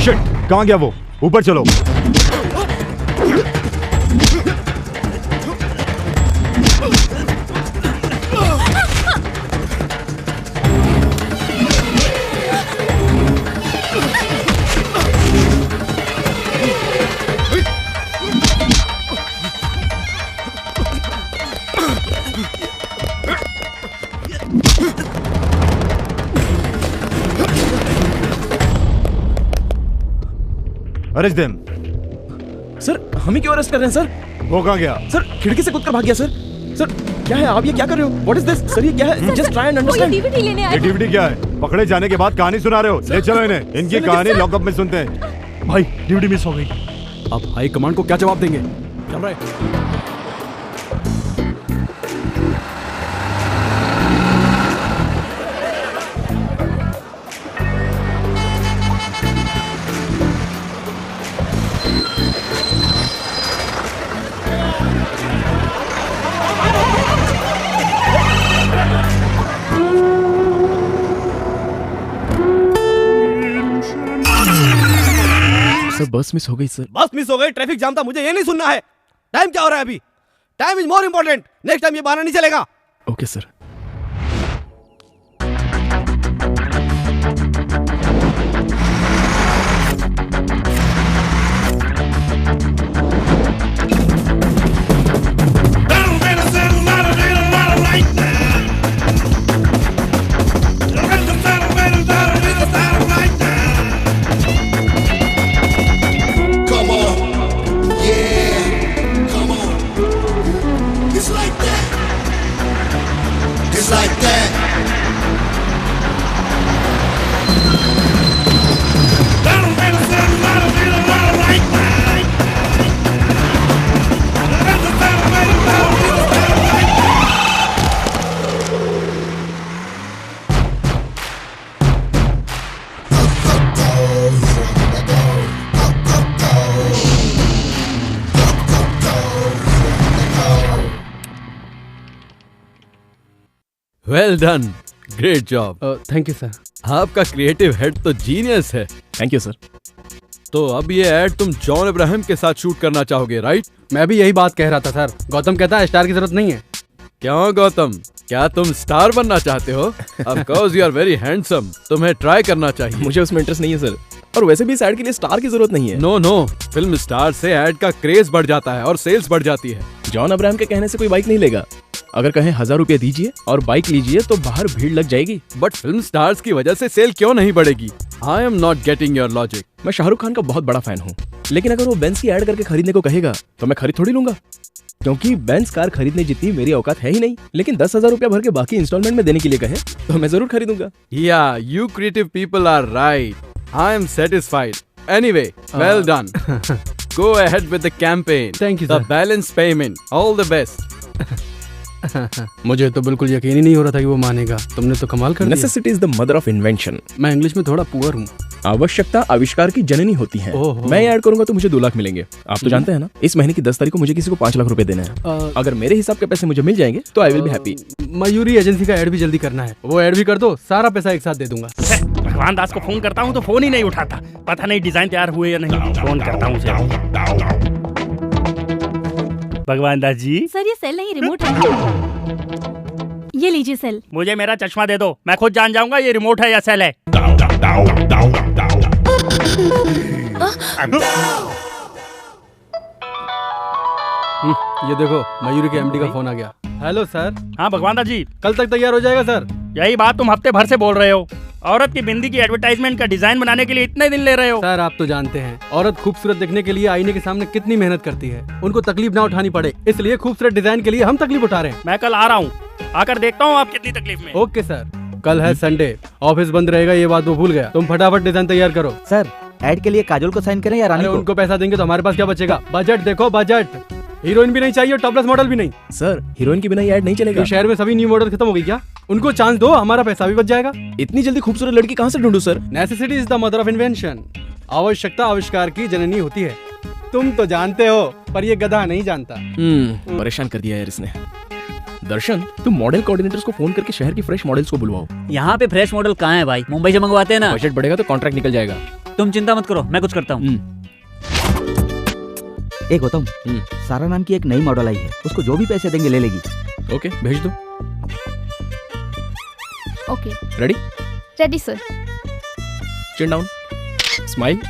Shit, कहाँ गया वो? ऊपर चलो। Arrest them. सर हमें क्यों अरेस्ट कर रहे हैं सर? वो कहाँ गया? सर खिड़की से कूदकर भाग गया सर। सर क्या है आप ये क्या कर रहे हो? What is this? सर ये क्या है? Just try and understand. DVD लेने आए। ये डीवीडी क्या है? पकड़े जाने के बाद कहानी सुना रहे हो? ले चलो इन्हें, इनकी कहानी लॉकअप में सुनते हैं। भाई डीवीडी मिस हो गई। आप हाई कमांड को क्या जवाब देंगे? चल रहा है। सर बस मिस हो गई सर। बस मिस हो गई, ट्रैफिक जाम था, मुझे ये नहीं सुनना है। टाइम क्या हो रहा है अभी? Time is more important. Next time ये बहाना नहीं चलेगा। Okay sir. Well done, great job. Thank you sir. आपका क्रिएटिव हेड तो जीनियस है। Thank you sir. तो अब ये एड तुम जॉन अब्राहम के साथ शूट करना चाहोगे, राइट? मैं भी यही बात कह रहा था सर। गौतम कहता है स्टार की जरूरत नहीं है। क्यों गौतम, क्या तुम स्टार बनना चाहते हो? Of course you are very handsome, तुम्हें ट्राई करना चाहिए। मुझे उसमें इंटरेस्ट नहीं है सर, और वैसे भी इस एड के लिए स्टार की जरूरत नहीं है। नो नो, फिल्म स्टार से एड का क्रेज बढ़ जाता है और सेल्स बढ़ जाती है। जॉन अब्राहम के कहने से कोई बाइक नहीं लेगा। अगर कहें 1000 रुपया दीजिए और बाइक लीजिए तो बाहर भीड़ लग जाएगी। बट फिल्म स्टार्स की वजह से सेल क्यों नहीं बढ़ेगी? I am not getting your logic. मैं शाहरुख खान का बहुत बड़ा फैन हूँ, लेकिन अगर वो बेंज की ऐड करके खरीदने को कहेगा तो मैं खरीद थोड़ी लूंगा, क्योंकि बेंज कार खरीदने जितनी मेरी औकात है ही नहीं। लेकिन 10,000 रुपया भर के बाकी इंस्टॉलमेंट में देने के लिए कहे तो मैं जरूर खरीदूंगा। Yeah you creative people are right. I am satisfied. Anyway, well done. Go ahead with the campaign. Thank you, The sir. balance payment. All the best. मुझे तो बिल्कुल यकीन ही नहीं हो रहा था कि वो मानेगा। तुमने तो कमाल कर दिया। Necessity is the mother of invention. मैं इंग्लिश में थोड़ा पुअर हूँ। आवश्यकता आविष्कार की जननी होती है। मैं ऐड करूंगा तो मुझे 2 लाख मिलेंगे। आप तो जानते हैं ना, इस महीने की 10 तारीख को मुझे किसी को 5 लाख रुपए देना है। अगर मेरे हिसाब के पैसे मुझे मिल जाएंगे तो I will be happy. Mayuri agency का ऐड भी जल्दी करना है, वो ऐड भी कर दो, सारा पैसा एक साथ दे दूंगा। भगवान दास को फोन करता हूँ तो फोन ही नहीं उठाता। पता नहीं डिजाइन तैयार हुए या नहीं। फोन करता हूँ उसे। भगवान दास जी। सर ये सेल नहीं, रिमोट है। ये लीजिए सेल। मुझे मेरा चश्मा दे दो, मैं खुद जान जाऊंगा ये रिमोट है या सेल है। ये देखो मयूरी के एमडी का फोन आ गया। Hello sir. हाँ भगवान दास जी। कल तक तैयार हो जाएगा सर। यही बात तुम हफ्ते भर से बोल रहे हो। औरत की बिंदी की एडवर्टाइजमेंट का डिजाइन बनाने के लिए इतने दिन ले रहे हो। सर आप तो जानते हैं औरत खूबसूरत दिखने के लिए आईने के सामने कितनी मेहनत करती है। उनको तकलीफ ना उठानी पड़े, इसलिए खूबसूरत डिजाइन के लिए हम तकलीफ उठा रहे हैं। मैं कल आ रहा हूँ, आकर देखता हूँ आप कितनी तकलीफ में। Okay sir. कल है संडे, ऑफिस बंद रहेगा, ये बात वो भूल गया। तुम फटाफट डिजाइन तैयार करो। सर ऐड के लिए काजोल को साइन करें या रानी को? उनको पैसा देंगे तो हमारे पास क्या बचेगा? बजट देखो बजट। हीरोइन भी नहीं चाहिए, टॉपलेस मॉडल भी नहीं। सर हीरोइन के बिना ये ऐड नहीं चलेगा। तो शहर में सभी न्यू मॉडल खत्म हो गई क्या? उनको चांस दो, हमारा पैसा भी बच जाएगा। इतनी जल्दी खूबसूरत लड़की कहाँ से ढूंढूं sir? Necessity is the mother of invention. आवश्यकता आविष्कार की जननी होती है। तुम तो जानते हो, पर ये गधा नहीं जानता। परेशान कर दिया यार इसने। दर्शन, तुम मॉडल कोऑर्डिनेटर्स को फोन करके शहर की फ्रेश मॉडल्स को बुलवाओ। यहाँ पे फ्रेश मॉडल कहाँ है भाई? मुंबई से मंगवाते हैं ना। बजट बढ़ेगा तो कॉन्ट्रैक्ट निकल जाएगा। तुम चिंता मत करो, मैं कुछ करता हूँ। ए गौतम, सारा नाम की एक नई मॉडल आई है, उसको जो भी पैसे देंगे ले लेगी। ओके, भेज दो। Okay, ready? Ready sir. Chin down, smile.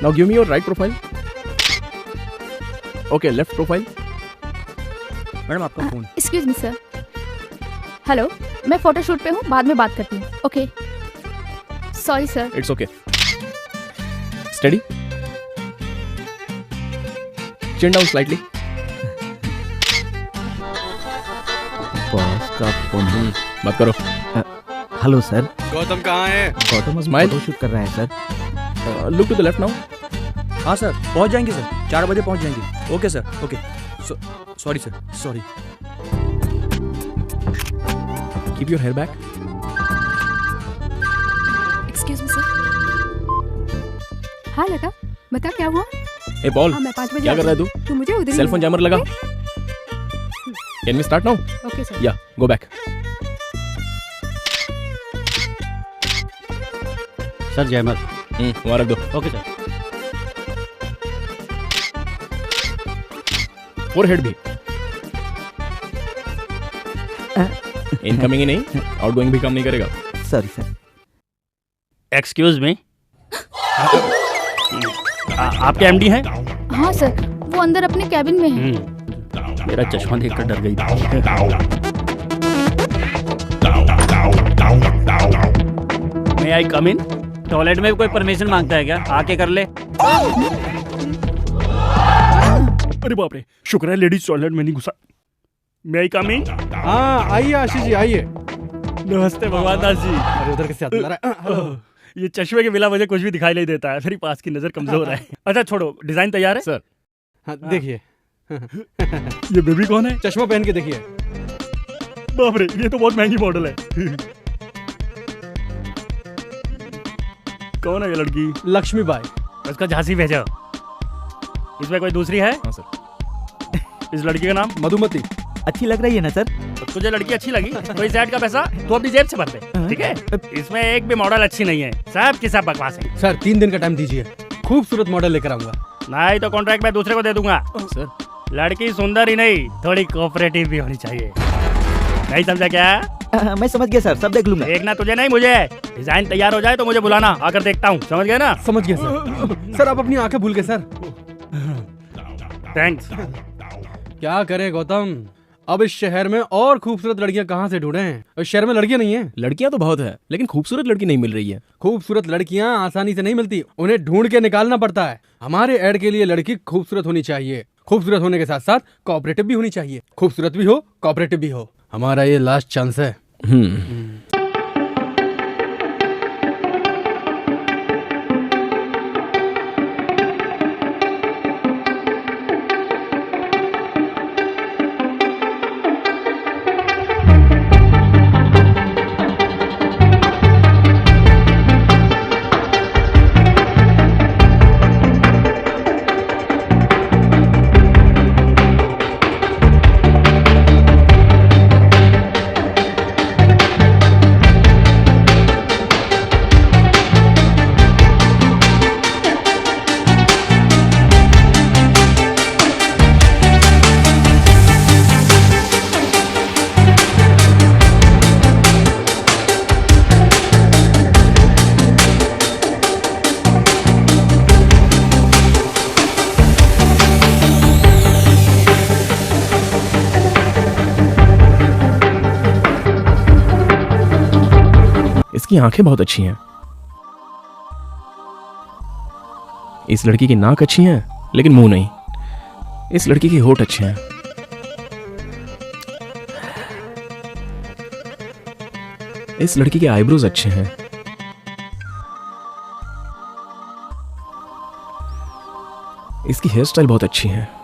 Now give me your right profile. Okay, left profile. Madam आपका phone. Excuse me sir. Hello, मैं फोटोशूट पे हूँ, बाद में बात करती हूँ। Okay, sorry sir. It's okay. Steady, chin down slightly. Boss का फोन। मत करो। Hello sir. गौतम कहाँ है? गौतम Smile. फोटोशूट कर रहा है sir. Look to the left now. हाँ सर, पहुंच जाएंगे सर, 4 बजे पहुंच जाएंगे। Okay sir, okay. Sorry sir, sorry. Keep your hair back. Excuse me sir. हाँ लता, बता क्या हुआ? ए पॉल, हाँ, मैं 5 बजे क्या कर रहा है तू? तू मुझे उधर सेल फोन जैमर लगा। Can we start now? Okay sir. Yeah, go back. Sir जयमल। वहाँ रख दो। Okay sir. फोरहेड भी। इनकमिंग ही नहीं, आउटगोइंग भी काम नहीं करेगा। Sorry sir. एक्सक्यूज मी, आपके एमडी हैं? हाँ सर, वो अंदर अपने कैबिन में है। मेरा चश्मा देखकर डर गई थी। मे आई कम इन? टॉयलेट में भी कोई परमिशन मांगता है क्या? आके कर ले। अरे बाप रे, शुक्र है लेडीज टॉयलेट में नहीं घुसा। मे आई कम इन? हाँ आइए आशीष जी आइए। नमस्ते भगवान दास जी। अरे उधर कैसे आ रहा है? ये चश्मे के बिना मुझे कुछ भी दिखाई नहीं देता है, मेरी पास की नजर कमजोर है। अच्छा छोड़ो, डिजाइन तैयार है सर। हाँ देखिए। ये बेबी कौन है? चश्मा पहन के देखिए। बाप रे, ये तो बहुत महंगी मॉडल है। कौन है ये लड़की? लक्ष्मी बाई। उसका झांसी भेजो। इसमें कोई दूसरी है? हाँ सर। इस लड़की का नाम? मधुमती। अच्छी लग रही है ना सर? तो तुझे लड़की अच्छी लगी तो इस ऐड का पैसा तू अपनी जेब से भर दे, ठीक है? इसमें एक भी मॉडल अच्छी नहीं है, सब की सब बकवास है। सर 3 दिन का टाइम दीजिए, खूबसूरत मॉडल लेकर आऊंगा। नहीं तो कॉन्ट्रैक्ट मैं दूसरे को दे दूंगा। सर, लड़की सुंदर ही नहीं, थोड़ी कोऑपरेटिव भी होनी चाहिए। नहीं समझा क्या? मैं समझ गया सर, सब देख लूंगा। देखना तुझे नहीं मुझे। डिजाइन तैयार हो जाए तो मुझे बुलाना, आकर देखता हूँ। समझ गए ना? समझ गया सर। सर आप अपनी आंखें भूल गए सर। थैंक्स। क्या करें गौतम, अब इस शहर में और खूबसूरत लड़कियां कहाँ से ढूंढें? इस शहर में लड़कियां नहीं हैं। लड़कियां तो बहुत है, लेकिन खूबसूरत लड़की नहीं मिल रही है। खूबसूरत लड़कियां आसानी से नहीं मिलती, उन्हें ढूंढ के निकालना पड़ता है। हमारे ऐड के लिए लड़की खूबसूरत होनी चाहिए, खूबसूरत होने के साथ साथ कोऑपरेटिव भी होनी चाहिए। खूबसूरत भी हो, कोऑपरेटिव भी हो। हमारा ये लास्ट चांस है। इसकी आंखें बहुत अच्छी हैं। इस लड़की की नाक अच्छी है, लेकिन मुंह नहीं। इस लड़की के होठ अच्छे हैं। इस लड़की के आईब्रोज अच्छे हैं। इसकी हेयर स्टाइल बहुत अच्छी है।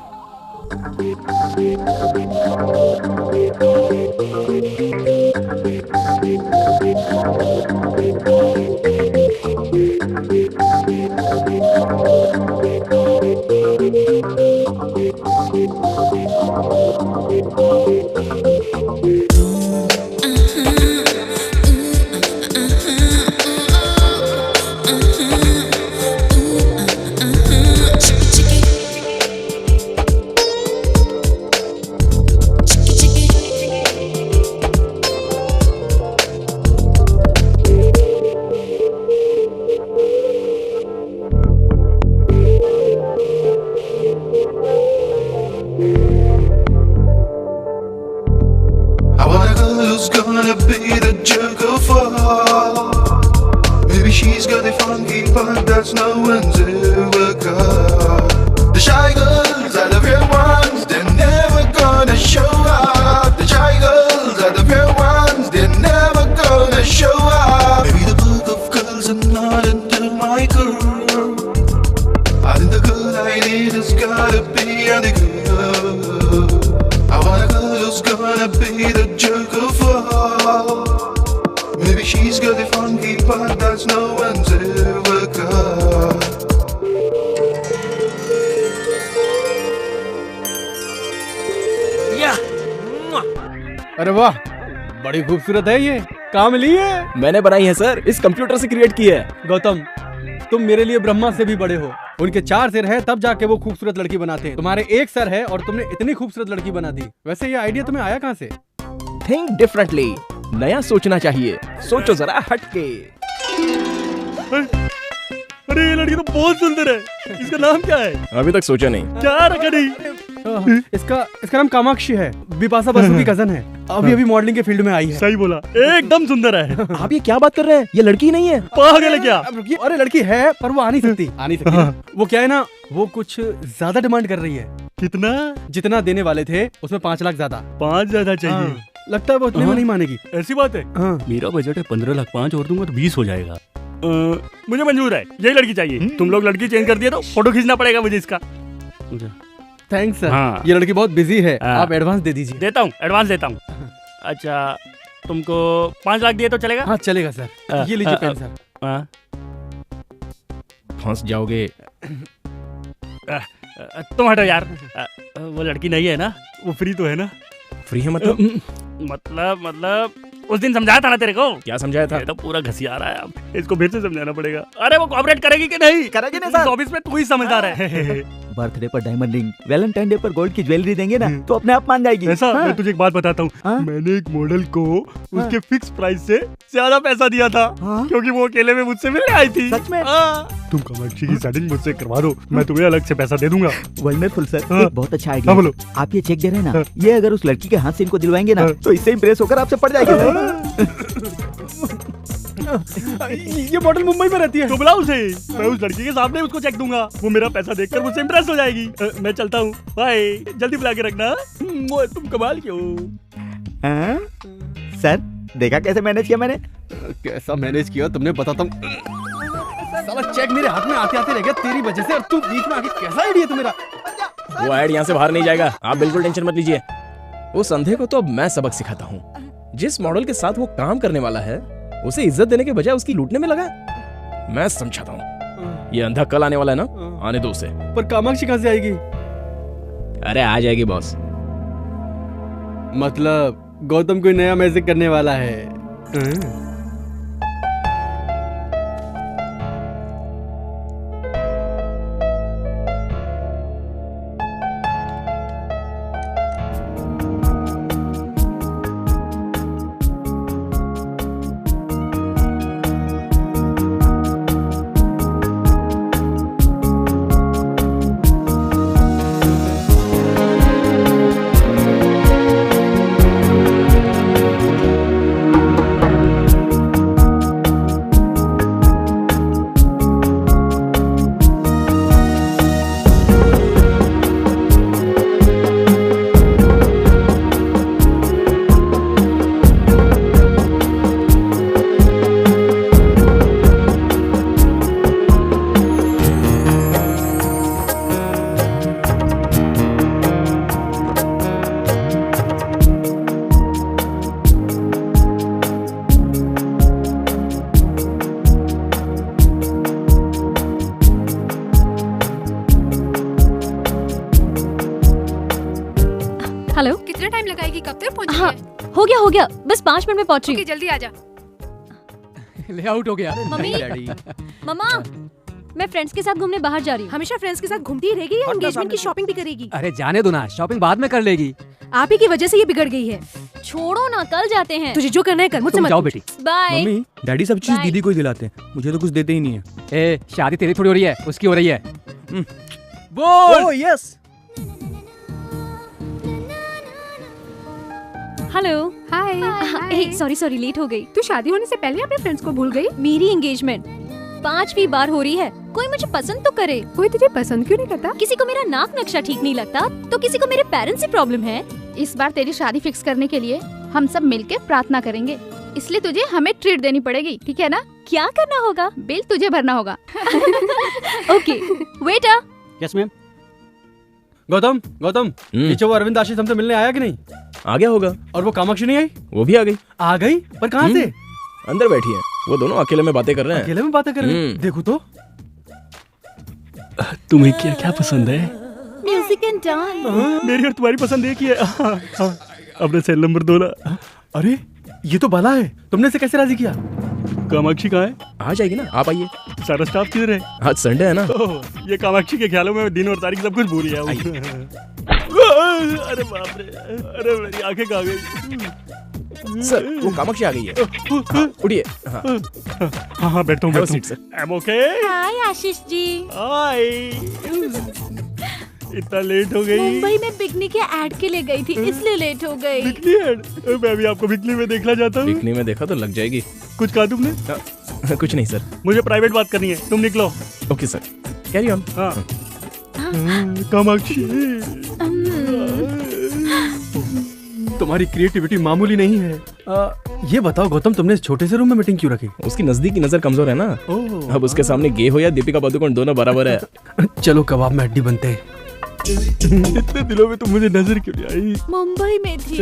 who's gonna be the jerk of all. Maybe she's got the funky part that's no one's ever got. The shy girls are the real ones, they're never gonna show up. The shy girls are the real ones, they're never gonna show up. Maybe the book of girls are not into my girl. I think the girl I need has gotta be on the girl. I want a girl who's gonna be the jerk of all. Maybe she's got the funky part that's no one's ever got. अरे वाह, बड़ी खूबसूरत है ये। कहाँ मिली है? मैंने बनाई है सर, इस कंप्यूटर से क्रिएट की है। गौतम, तुम मेरे लिए ब्रह्मा से भी बड़े हो। उनके 4 सिर है तब जाके वो खूबसूरत लड़की बनाते हैं। तुम्हारे 1 सर है और तुमने इतनी खूबसूरत लड़की बना दी। वैसे ये आइडिया तुम्हें आया कहाँ से? थिंक डिफरेंटली, नया सोचना चाहिए। सोचो जरा हटके। अरे ये लड़की तो बहुत सुंदर है, इसका नाम क्या है? अभी तक सोचा नहीं। क्या रखा नहीं? इसका नाम कामाक्षी है, बिपाशा बसु की कजन है। अभी मॉडलिंग के फील्ड में आई है। सही बोला, एकदम सुंदर है। आप ये क्या बात कर रहे हैं? ये लड़की नहीं है। पागल है क्या? अरे लड़की है पर वो आ नहीं सकती। वो क्या है ना, वो कुछ ज्यादा डिमांड कर रही है। कितना? जितना देने वाले थे उसमें 5 लाख ज्यादा। 5 ज्यादा चाहिए? लगता है वो उतने में नहीं मानेगी। ऐसी बात है? मेरा बजट है 15 लाख, 5 और दूंगा तो 20 हो जाएगा। मुझे मंजूर है, यही लड़की चाहिए। तुम लोग लड़की चेंज कर दिया तो फोटो खींचना पड़ेगा मुझे इसका। Thanks sir. ये लड़की बहुत बिजी है, आप एडवांस दे दीजिए। देता हूँ, एडवांस देता हूँ। अच्छा, तुमको 5 लाख दिए तो चलेगा? हाँ चलेगा सर। ये लीजिए पेन सर। फंस जाओगे। तुम हटो यार। वो लड़की नहीं है ना? वो फ्री तो है ना? फ्री है मतलब? मतलब उस दिन समझाया था ना तेरे को। क्या समझाया था? ये तो पूरा घसिया रहा है, अब इसको फिर से समझाना पड़ेगा। अरे वो कोऑपरेट करेगी कि नहीं? करेगी ना सर। ऑफिस में तू ही समझदार है। बर्थडे पर डायमंड रिंग, वैलेंटाइन डे पर गोल्ड की ज्वेलरी देंगे ना तो अपने आप मान जाएगी। ऐसा? मैं तुझे एक बात बताता हूँ। मैंने एक मॉडल को उसके फिक्स प्राइस से ज्यादा पैसा दिया था, क्योंकि वो अकेले में मुझसे मिलने आई थी। सच में? तुम कामाक्षी की सेटिंग मुझसे करवा दो, मैं तुम्हें अलग से पैसा दे दूंगा। वंडरफुल सर, एक बहुत अच्छा आइडिया। बोलो। आप ये चेक दे रहे हैं ना, ये अगर उस लड़की के हाथ से इनको दिलवाएंगे ना तो इससे इम्प्रेस होकर आपसे पड़ जाएगी सर। ये मॉडल मुंबई में रहती है। तो बुलाओ उसे, मैं उस लड़की के सामने उसको चेक दूंगा। वो मेरा पैसा देखकर मुझसे इम्प्रेस हो जाएगी। मैं चलता हूँ, बाय। जल्दी बुला के रखना। तुम कमाल के हो। सर देखा कैसे मैनेज किया मैंने? कैसा मैनेज किया तुमने, बताता हूँ। साला चेक मेरे हाथ में आते आते रह गया तेरी वजह से, और तू बीच में आके कैसा आइडिया तुम्हारा? वो ऐड यहाँ से बाहर नहीं जाएगा, आप बिल्कुल टेंशन मत लीजिए। उस अंधे को तो अब मैं सबक सिखाता हूँ। जिस मॉडल के साथ वो काम करने वाला है उसे इज्जत देने के बजाय उसकी लूटने में लगा। मैं समझाता हूँ। ये अंधा कल आने वाला है ना, आने दो उसे। पर कामाक्षी कहाँ से आएगी? अरे आ जाएगी बॉस। मतलब गौतम कोई नया मैजिक करने वाला है। हेलो, कितना टाइम लगाएगी? कब तक पहुंचेगी? हाँ हो गया बस 5 मिनट में पहुंच रही हूँ। जल्दी आ जा। ले आउट हो गया। मम्मी, मम्मा, मैं फ्रेंड्स के साथ घूमने बाहर जा रही हूँ। हमेशा फ्रेंड्स के साथ घूमती ही रहेगी या एंगेजमेंट की शॉपिंग भी करेगी? अरे जाने दो ना, शॉपिंग बाद में कर लेगी। आप ही की वजह से ये बिगड़ गई है। छोड़ो ना, कल जाते हैं। तुझे जो करना है कर, मुझसे मत जाओ पूछ। बेटी। बाय। मम्मी, डैडी सब चीज दीदी को ही दिलाते हैं, मुझे तो कुछ देते ही नहीं है। ए, शादी तेरी थोड़ी हो रही है, उसकी हो रही है। बोल। Yes. Hello hi. Sorry sorry late हो गई। तू शादी होने से पहले अपने फ्रेंड्स को भूल गई? मेरी एंगेजमेंट 5वीं बार हो रही है, कोई मुझे पसंद तो करे। कोई तुझे पसंद क्यों नहीं करता? किसी को मेरा नाक नक्शा ठीक नहीं लगता तो किसी को मेरे पेरेंट्स से प्रॉब्लम है। इस बार तेरी शादी फिक्स करने के लिए हम सब मिलके प्रार्थना करेंगे, इसलिए तुझे हमें ट्रीट देनी पड़ेगी, ठीक है ना? क्या करना होगा? बिल तुझे भरना होगा। Okay waiter. Yes ma'am. Gautam Gautam, पीछे वो अरविंद आशीष हमसे मिलने आया कि नहीं? आ गया होगा। और वो कामाक्षी नहीं आई? वो भी आ गई। आ गई? पर कहाँ से? अंदर बैठी है। वो दोनों अकेले में बातें कर रहे हैं। अकेले में बातें कर रहे हैं? देखो तो। तुम्हें क्या क्या पसंद है? Music and dance. मेरी और तुम्हारी पसंद एक ही है। अपने सेल नंबर 2 ला। अरे ये तो बाला है, तुमने इसे कैसे राजी किया? कामाक्षी कहाँ है? आ जाएगी ना, आप आइए। सारा स्टाफ किधर है? आज संडे है ना। ये कामाक्षी के ख्यालों में दिन और तारीख सब कुछ भूल गया हूँ। अरे बाप रे, अरे मेरी आंखें कहाँ गई? सर वो कामाक्षी आ गई है। हाँ, उठिए। हाँ बैठता हूँ। Sir I'm okay? हाय आशीष जी। हाय। इतना लेट हो गई? मुंबई में बिकनी के ऐड के लिए गई थी, इसलिए लेट हो गई। Bikini add? मैं भी आपको बिकनी में देखना चाहता हूँ। बिकनी में देखा तो लग जाएगी। कुछ कहा तुमने? कुछ नहीं सर। मुझे प्राइवेट बात करनी है, तुम निकलो। Okay sir, carry on. हाँ। कामाक्षी, तुम्हारी क्रिएटिविटी मामूली नहीं है। ये बताओ गौतम, तुमने इस छोटे से रूम में मीटिंग क्यों रखी? उसकी नजदीक की नजर कमजोर है ना। अब उसके सामने गे हो या दीपिका पादुकोण दोनों बराबर है। चलो कबाब में हड्डी बनते हैं। इतने दिनों में तुम मुझे नजर क्यों नहीं आई? मुंबई में थी।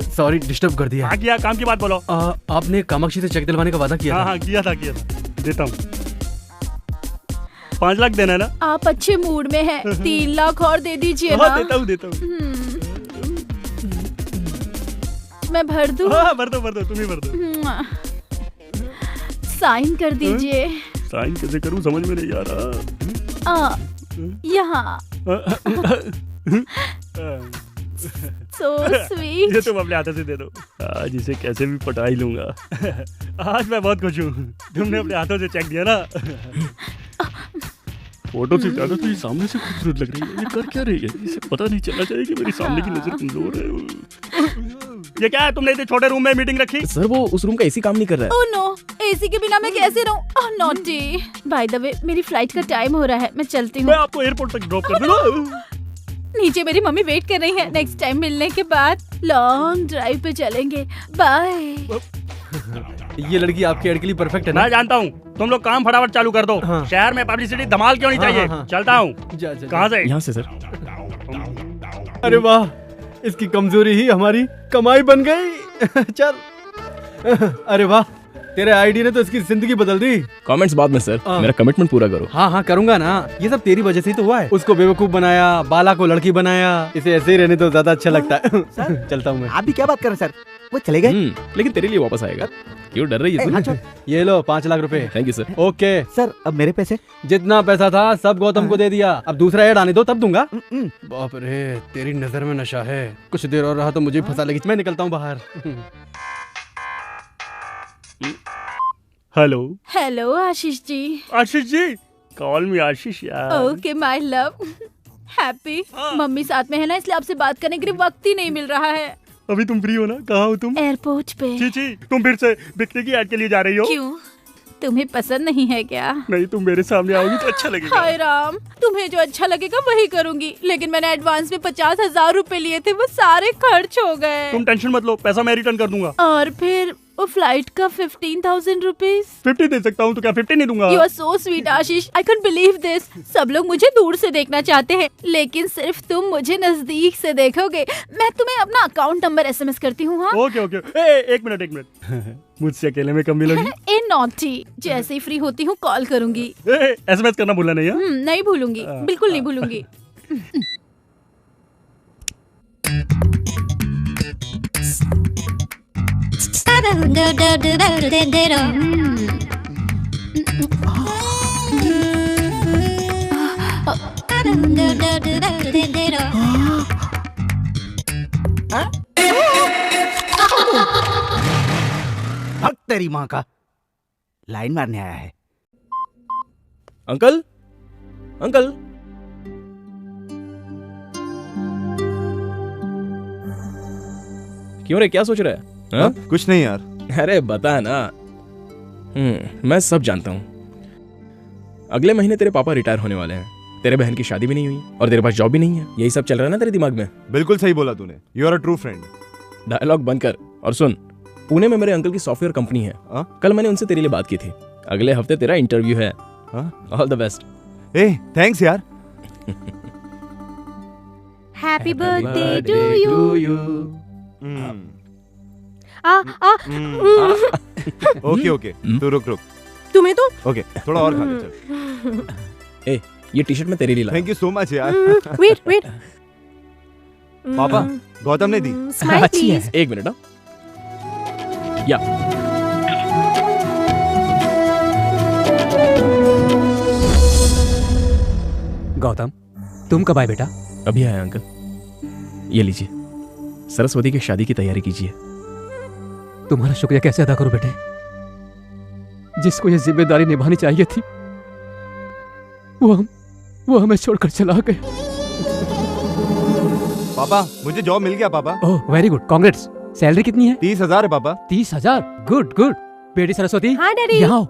सॉरी डिस्टर्ब कर दिया। हाँ किया, काम की बात बोलो। आपने कामाक्षी से चेक दिलवाने का वादा किया था। हाँ किया था। देता हूँ। 5 लाख देना है ना? आप अच्छे मूड में हैं, 3 लाख और दे दीजिए ना। देता हूँ। मैं भर दूँ? हाँ भर दो, तुम ही भर दो। साइन कर दीजिए। साइन कैसे करूँ समझ में नहीं आ रहा। यहाँ। So sweet. ये तुम अपने हाथों से दे दो। आज इसे कैसे भी पटा ही लूंगा। आज मैं बहुत खुश हूँ, तुमने अपने हाथों से चेक दिया ना। फोटो से ज्यादा तो ये सामने से खूबसूरत लग रही है। ये कर क्या रही है? इसे पता नहीं चलना चाहिए कि मेरी सामने की नजर कमजोर है। ये क्या है, तुमने इतने छोटे रूम में मीटिंग रखी? सर वो उस रूम का एसी काम नहीं कर रहा है। ओह नो, एसी के बिना मैं कैसे रहूं? ओह नॉटी। बाय द वे मेरी फ्लाइट का टाइम हो रहा है, मैं चलती हूँ। मैं आपको एयरपोर्ट तक ड्रॉप कर दूंगा। नीचे मेरी मम्मी वेट कर रही है। नेक्स्ट टाइम मिलने के बाद लॉन्ग ड्राइव पे चलेंगे। बाय। ये लड़की आपके एड के लिए परफेक्ट है ना? मैं जानता हूँ। तुम लोग काम फटाफट चालू कर दो। हाँ। शहर में पब्लिसिटी धमाल क्यों नहीं चाहिए? चलता हूँ। कहाँ से? यहाँ से सर। अरे वाह, इसकी कमजोरी ही हमारी कमाई बन गई। चल। अरे वाह, तेरे आईडी ने तो इसकी जिंदगी बदल दी। कमेंट्स बाद में सर, मेरा कमिटमेंट पूरा करो। हाँ करूंगा ना। ये सब तेरी वजह से ही तो हुआ है। उसको बेवकूफ बनाया, बाला को लड़की बनाया। इसे ऐसे ही रहने तो ज्यादा अच्छा लगता है। चलता हूँ मैं। आप भी क्या बात कर रहे हैं सर? वो चले गए। लेकिन तेरे लिए वापस आएगा। क्यों डर रही है? ये लो 5 लाख रुपए। Thank you sir. Okay sir, अब मेरे पैसे? जितना पैसा था सब गौतम को दे दिया। अब दूसरा ऐड आने दो तब दूंगा। बाप रे, तेरी नजर में नशा है। कुछ देर और रहा तो मुझे फंसा लेगी। मैं निकलता हूँ बाहर। Hello. Hello Ashish ji. Ashish ji, call मी आशीष यार। Okay my love. Happy. Mummy साथ में है ना, इसलिए आपसे बात करने के लिए वक्त ही नहीं मिल रहा है। अभी तुम फ्री हो ना? कहाँ हो तुम? एयरपोर्ट पे। चीची, तुम फिर से बिकने की ऐड के लिए जा रही हो? क्यों, तुम्हें पसंद नहीं है क्या? नहीं, तुम मेरे सामने आओगी तो अच्छा लगेगा। हाय राम, तुम्हें जो अच्छा लगेगा वही करूंगी। लेकिन मैंने एडवांस में 50,000 रुपए लिए थे, वो सारे खर्च हो गए। तुम टेंशन मत लो, पैसा मैं रिटर्न कर दूंगा। और फिर वो फ्लाइट का 15,000 रुपीज। 50 दे सकता हूँ तो क्या 50 नहीं दूंगा? You are so sweet Ashish, I can't believe this। सब लोग मुझे दूर से देखना चाहते हैं, लेकिन सिर्फ तुम मुझे नजदीक से देखोगे। मैं तुम्हें अपना अकाउंट नंबर SMS करती हूँ। हाँ ओके। एक मिनट। मुझसे अकेले में कब मिलोगी? ए नॉटी, जैसे ही फ्री होती हूँ कॉल करूंगी। SMS करना भूलना नहीं है? नहीं भूलूंगी, बिल्कुल नहीं भूलूंगी। भग तेरी माँ का, लाइन मारने आया है। Uncle, uncle. क्यों रे, क्या सोच रहा है? हाँ? कुछ नहीं यार। अरे बता ना। मैं सब जानता हूँ। अगले महीने तेरे पापा रिटायर होने वाले हैं, तेरे बहन की शादी भी नहीं हुई और तेरे पास जॉब भी नहीं है। यही सब चल रहा है ना तेरे दिमाग में? बिल्कुल सही बोला तूने। You are a true friend. Dialogue बंद कर और सुन, पुणे में मेरे अंकल की सॉफ्टवेयर कंपनी है। कल मैंने उनसे तेरे लिए बात की थी। अगले हफ्ते तेरा इंटरव्यू है। All the best. ए थैंक्स यार। Happy birthday to you. Okay okay, तू रुक। तुम्हें तो ओके, थोड़ा और खा ले चल। ए, ये टी शर्ट मैं तेरे लिए लाया। थैंक यू सो मच यार। वेट। पापा, गौतम ने दी। अच्छी है। एक मिनट। या गौतम, तुम कब आए बेटा? अभी आया अंकल। ये लीजिए, सरस्वती की शादी की तैयारी कीजिए। तुम्हारा शुक्रिया कैसे अदा करूं बेटे? जिसको ये जिम्मेदारी निभानी चाहिए थी वो हमें छोड़कर चला गया। पापा, मुझे जॉब मिल गया पापा। Oh very good, congrats. Salary कितनी है? 30,000 है पापा। 30,000? गुड। बेटी सरस्वती, हाँ डैडी। यहाँ आओ।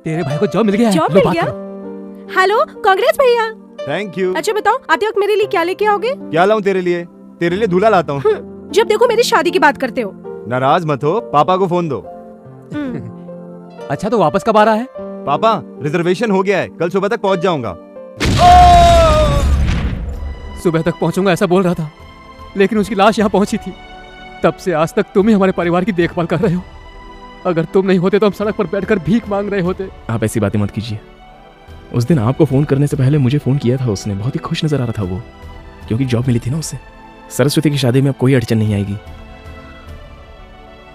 तेरे भाई को जॉब मिल गया है। जॉब लो, मिल बात गया? करो। हेलो, कांग्रेस भैया। Thank you. अच्छा बताओ, आते वक्त मेरे लिए क्या लेके आओगे? क्या लाऊं तेरे लिए? तेरे लिए दूल्हा लाता हूँ। जब देखो मेरी शादी की बात करते हो। नाराज मत हो, पापा को फोन दो। अच्छा तो वापस कब आ रहा है? पापा, रिजर्वेशन हो गया है, कल सुबह तक पहुंच जाऊंगा। सुबह तक पहुंचूंगा ऐसा बोल रहा था, लेकिन उसकी लाश यहाँ पहुंची थी। तब से आज तक तुम ही हमारे परिवार की देखभाल कर रहे हो। अगर तुम नहीं होते तो हम सड़क पर बैठकर भीख मांग रहे होते। आप ऐसी बातें मत कीजिए। उस दिन आपको फोन करने से पहले मुझे फोन किया था उसने। बहुत ही खुश नजर आ रहा था वो, क्योंकि जॉब मिली थी ना उसे। सरस्वती की शादी में अब कोई अड़चन नहीं आएगी।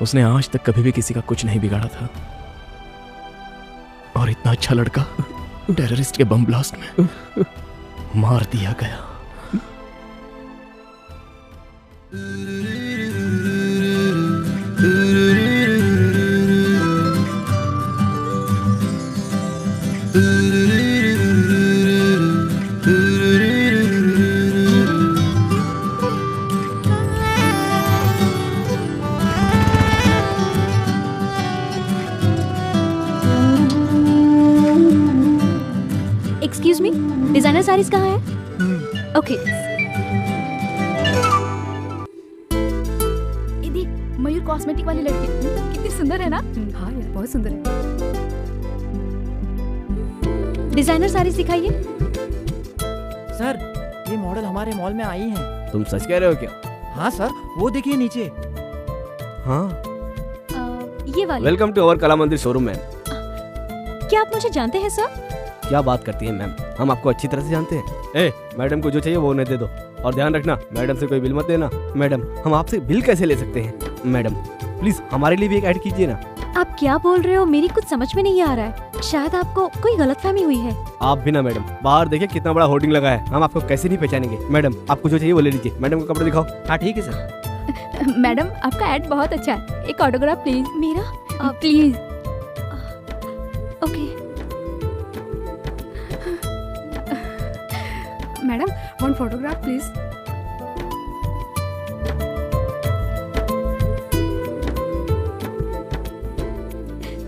उसने आज तक कभी भी किसी का कुछ नहीं बिगाड़ा था। और इतना अच्छा लड़का टेररिस्ट के बम ब्लास्ट में मार दिया गया। एक्सक्यूज मी, डिजाइनर साड़ीज कहाँ है? ओके। ये देख, मयूर कॉस्मेटिक वाली लड़की कितनी सुंदर है ना? हाँ यार, बहुत सुंदर है। डिजाइनर साड़ीज दिखाइए। सर, ये मॉडल हमारे मॉल में आई हैं। तुम सच कह रहे हो क्या? हाँ सर, वो देखिए नीचे। हाँ। ये वाली। वेलकम टू अवर कला मंदिर शोरूम मैम। क्या आप मुझे जानते हैं सर? क्या बात करती हैं मैम, हम आपको अच्छी तरह से जानते हैं। ए, मैडम को जो चाहिए वो उन्हें दे दो। और ध्यान रखना, मैडम से कोई बिल मत देना। मैडम, हम आपसे बिल कैसे ले सकते हैं? मैडम प्लीज हमारे लिए भी एक ऐड कीजिए ना। आप क्या बोल रहे हो? मेरी कुछ समझ में नहीं आ रहा है। शायद आपको कोई गलतफहमी हुई है। आप भी ना मैडम, बाहर देखिए कितना बड़ा होर्डिंग लगा है, हम आपको कैसे नहीं पहचानेंगे। मैडम, आपको जो चाहिए वो ले लीजिए। मैडम को कपड़े दिखाओ। हाँ ठीक है सर। मैडम, आपका एड बहुत अच्छा है। एक ऑटोग्राफ प्लीज। मेरा? Please. Okay. Madam, one photograph please.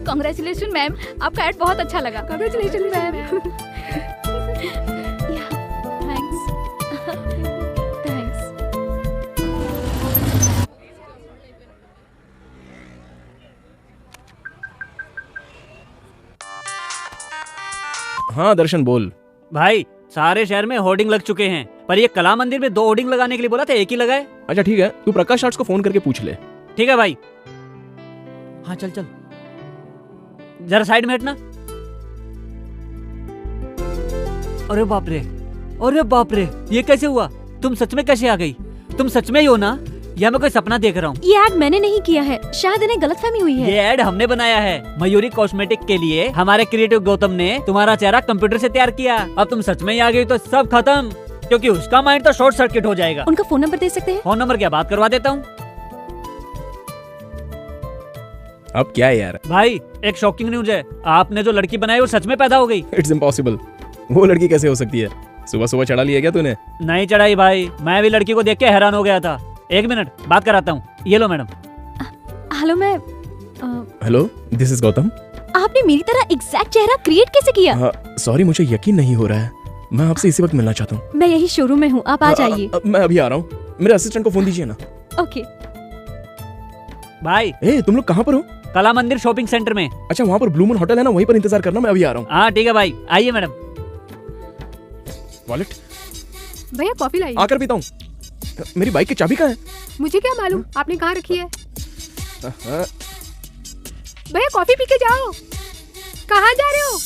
Congratulation ma'am, आपका एड बहुत अच्छा लगा। Congratulation ma'am. थैंक्स। थैंक्स। हाँ दर्शन बोल। भाई, सारे शहर में होर्डिंग लग चुके हैं, पर ये कला मंदिर में 2 होर्डिंग लगाने के लिए बोला था, एक ही लगाए। अच्छा ठीक है, तू प्रकाश आर्ट्स को फोन करके पूछ ले। ठीक है भाई। हाँ चल चल। जरा साइड में हटना। अरे बाप रे, अरे बाप रे, ये कैसे हुआ? तुम सच में कैसे आ गई? तुम सच में ही हो ना, या मैं कोई सपना देख रहा हूँ? ये ऐड मैंने नहीं किया है, शायद इन्हें गलतफहमी हुई है। ये ऐड हमने बनाया है। मयूरी कॉस्मेटिक के लिए हमारे क्रिएटिव गौतम ने तुम्हारा चेहरा कंप्यूटर से तैयार किया। अब तुम सच में ही आ गई तो सब खत्म, क्योंकि उसका माइंड तो शॉर्ट सर्किट हो जाएगा। उनका फोन नंबर दे सकते हैं? फोन नंबर क्या, बात करवा देता हूँ। अब क्या है यार? भाई, एक शॉकिंग न्यूज है। आपने जो लड़की बनाई वो सच में पैदा हो गई। It's impossible. वो लड़की कैसे हो सकती है? सुबह सुबह चढ़ा लिया क्या तूने? नहीं चढ़ाई भाई, मैं भी लड़की को देख के हैरान हो गया था। एक मिनट बात कराता हूँ। ये लो मैडम। हेलो मैं हेलो, दिस इज गौतम। आपने मेरी तरह एग्जैक्ट चेहरा क्रिएट कैसे किया? सॉरी, मुझे यकीन नहीं हो रहा है। मैं आपसे इसी वक्त मिलना चाहता हूँ। मैं यही शोरूम में हूँ, आप आ जाइए। मैं अभी आ रहा हूँ। मेरे असिस्टेंट को फोन दीजिए ना। ओके। भाई तुम लोग कहाँ पर हो? कला मंदिर शॉपिंग सेंटर में। अच्छा, वहाँ पर ब्लू मून होटल है ना, वहीं पर इंतजार करना, मैं अभी आ रहा हूँ। हाँ ठीक है भाई, आइए मैडम। वॉलेट भैया कॉफी लाइए। आकर पीता हूँ। मेरी बाइक की चाबी कहाँ है? मुझे क्या मालूम आपने कहाँ रखी है। भैया कॉफी पी के जाओ। कहाँ जा रहे हो?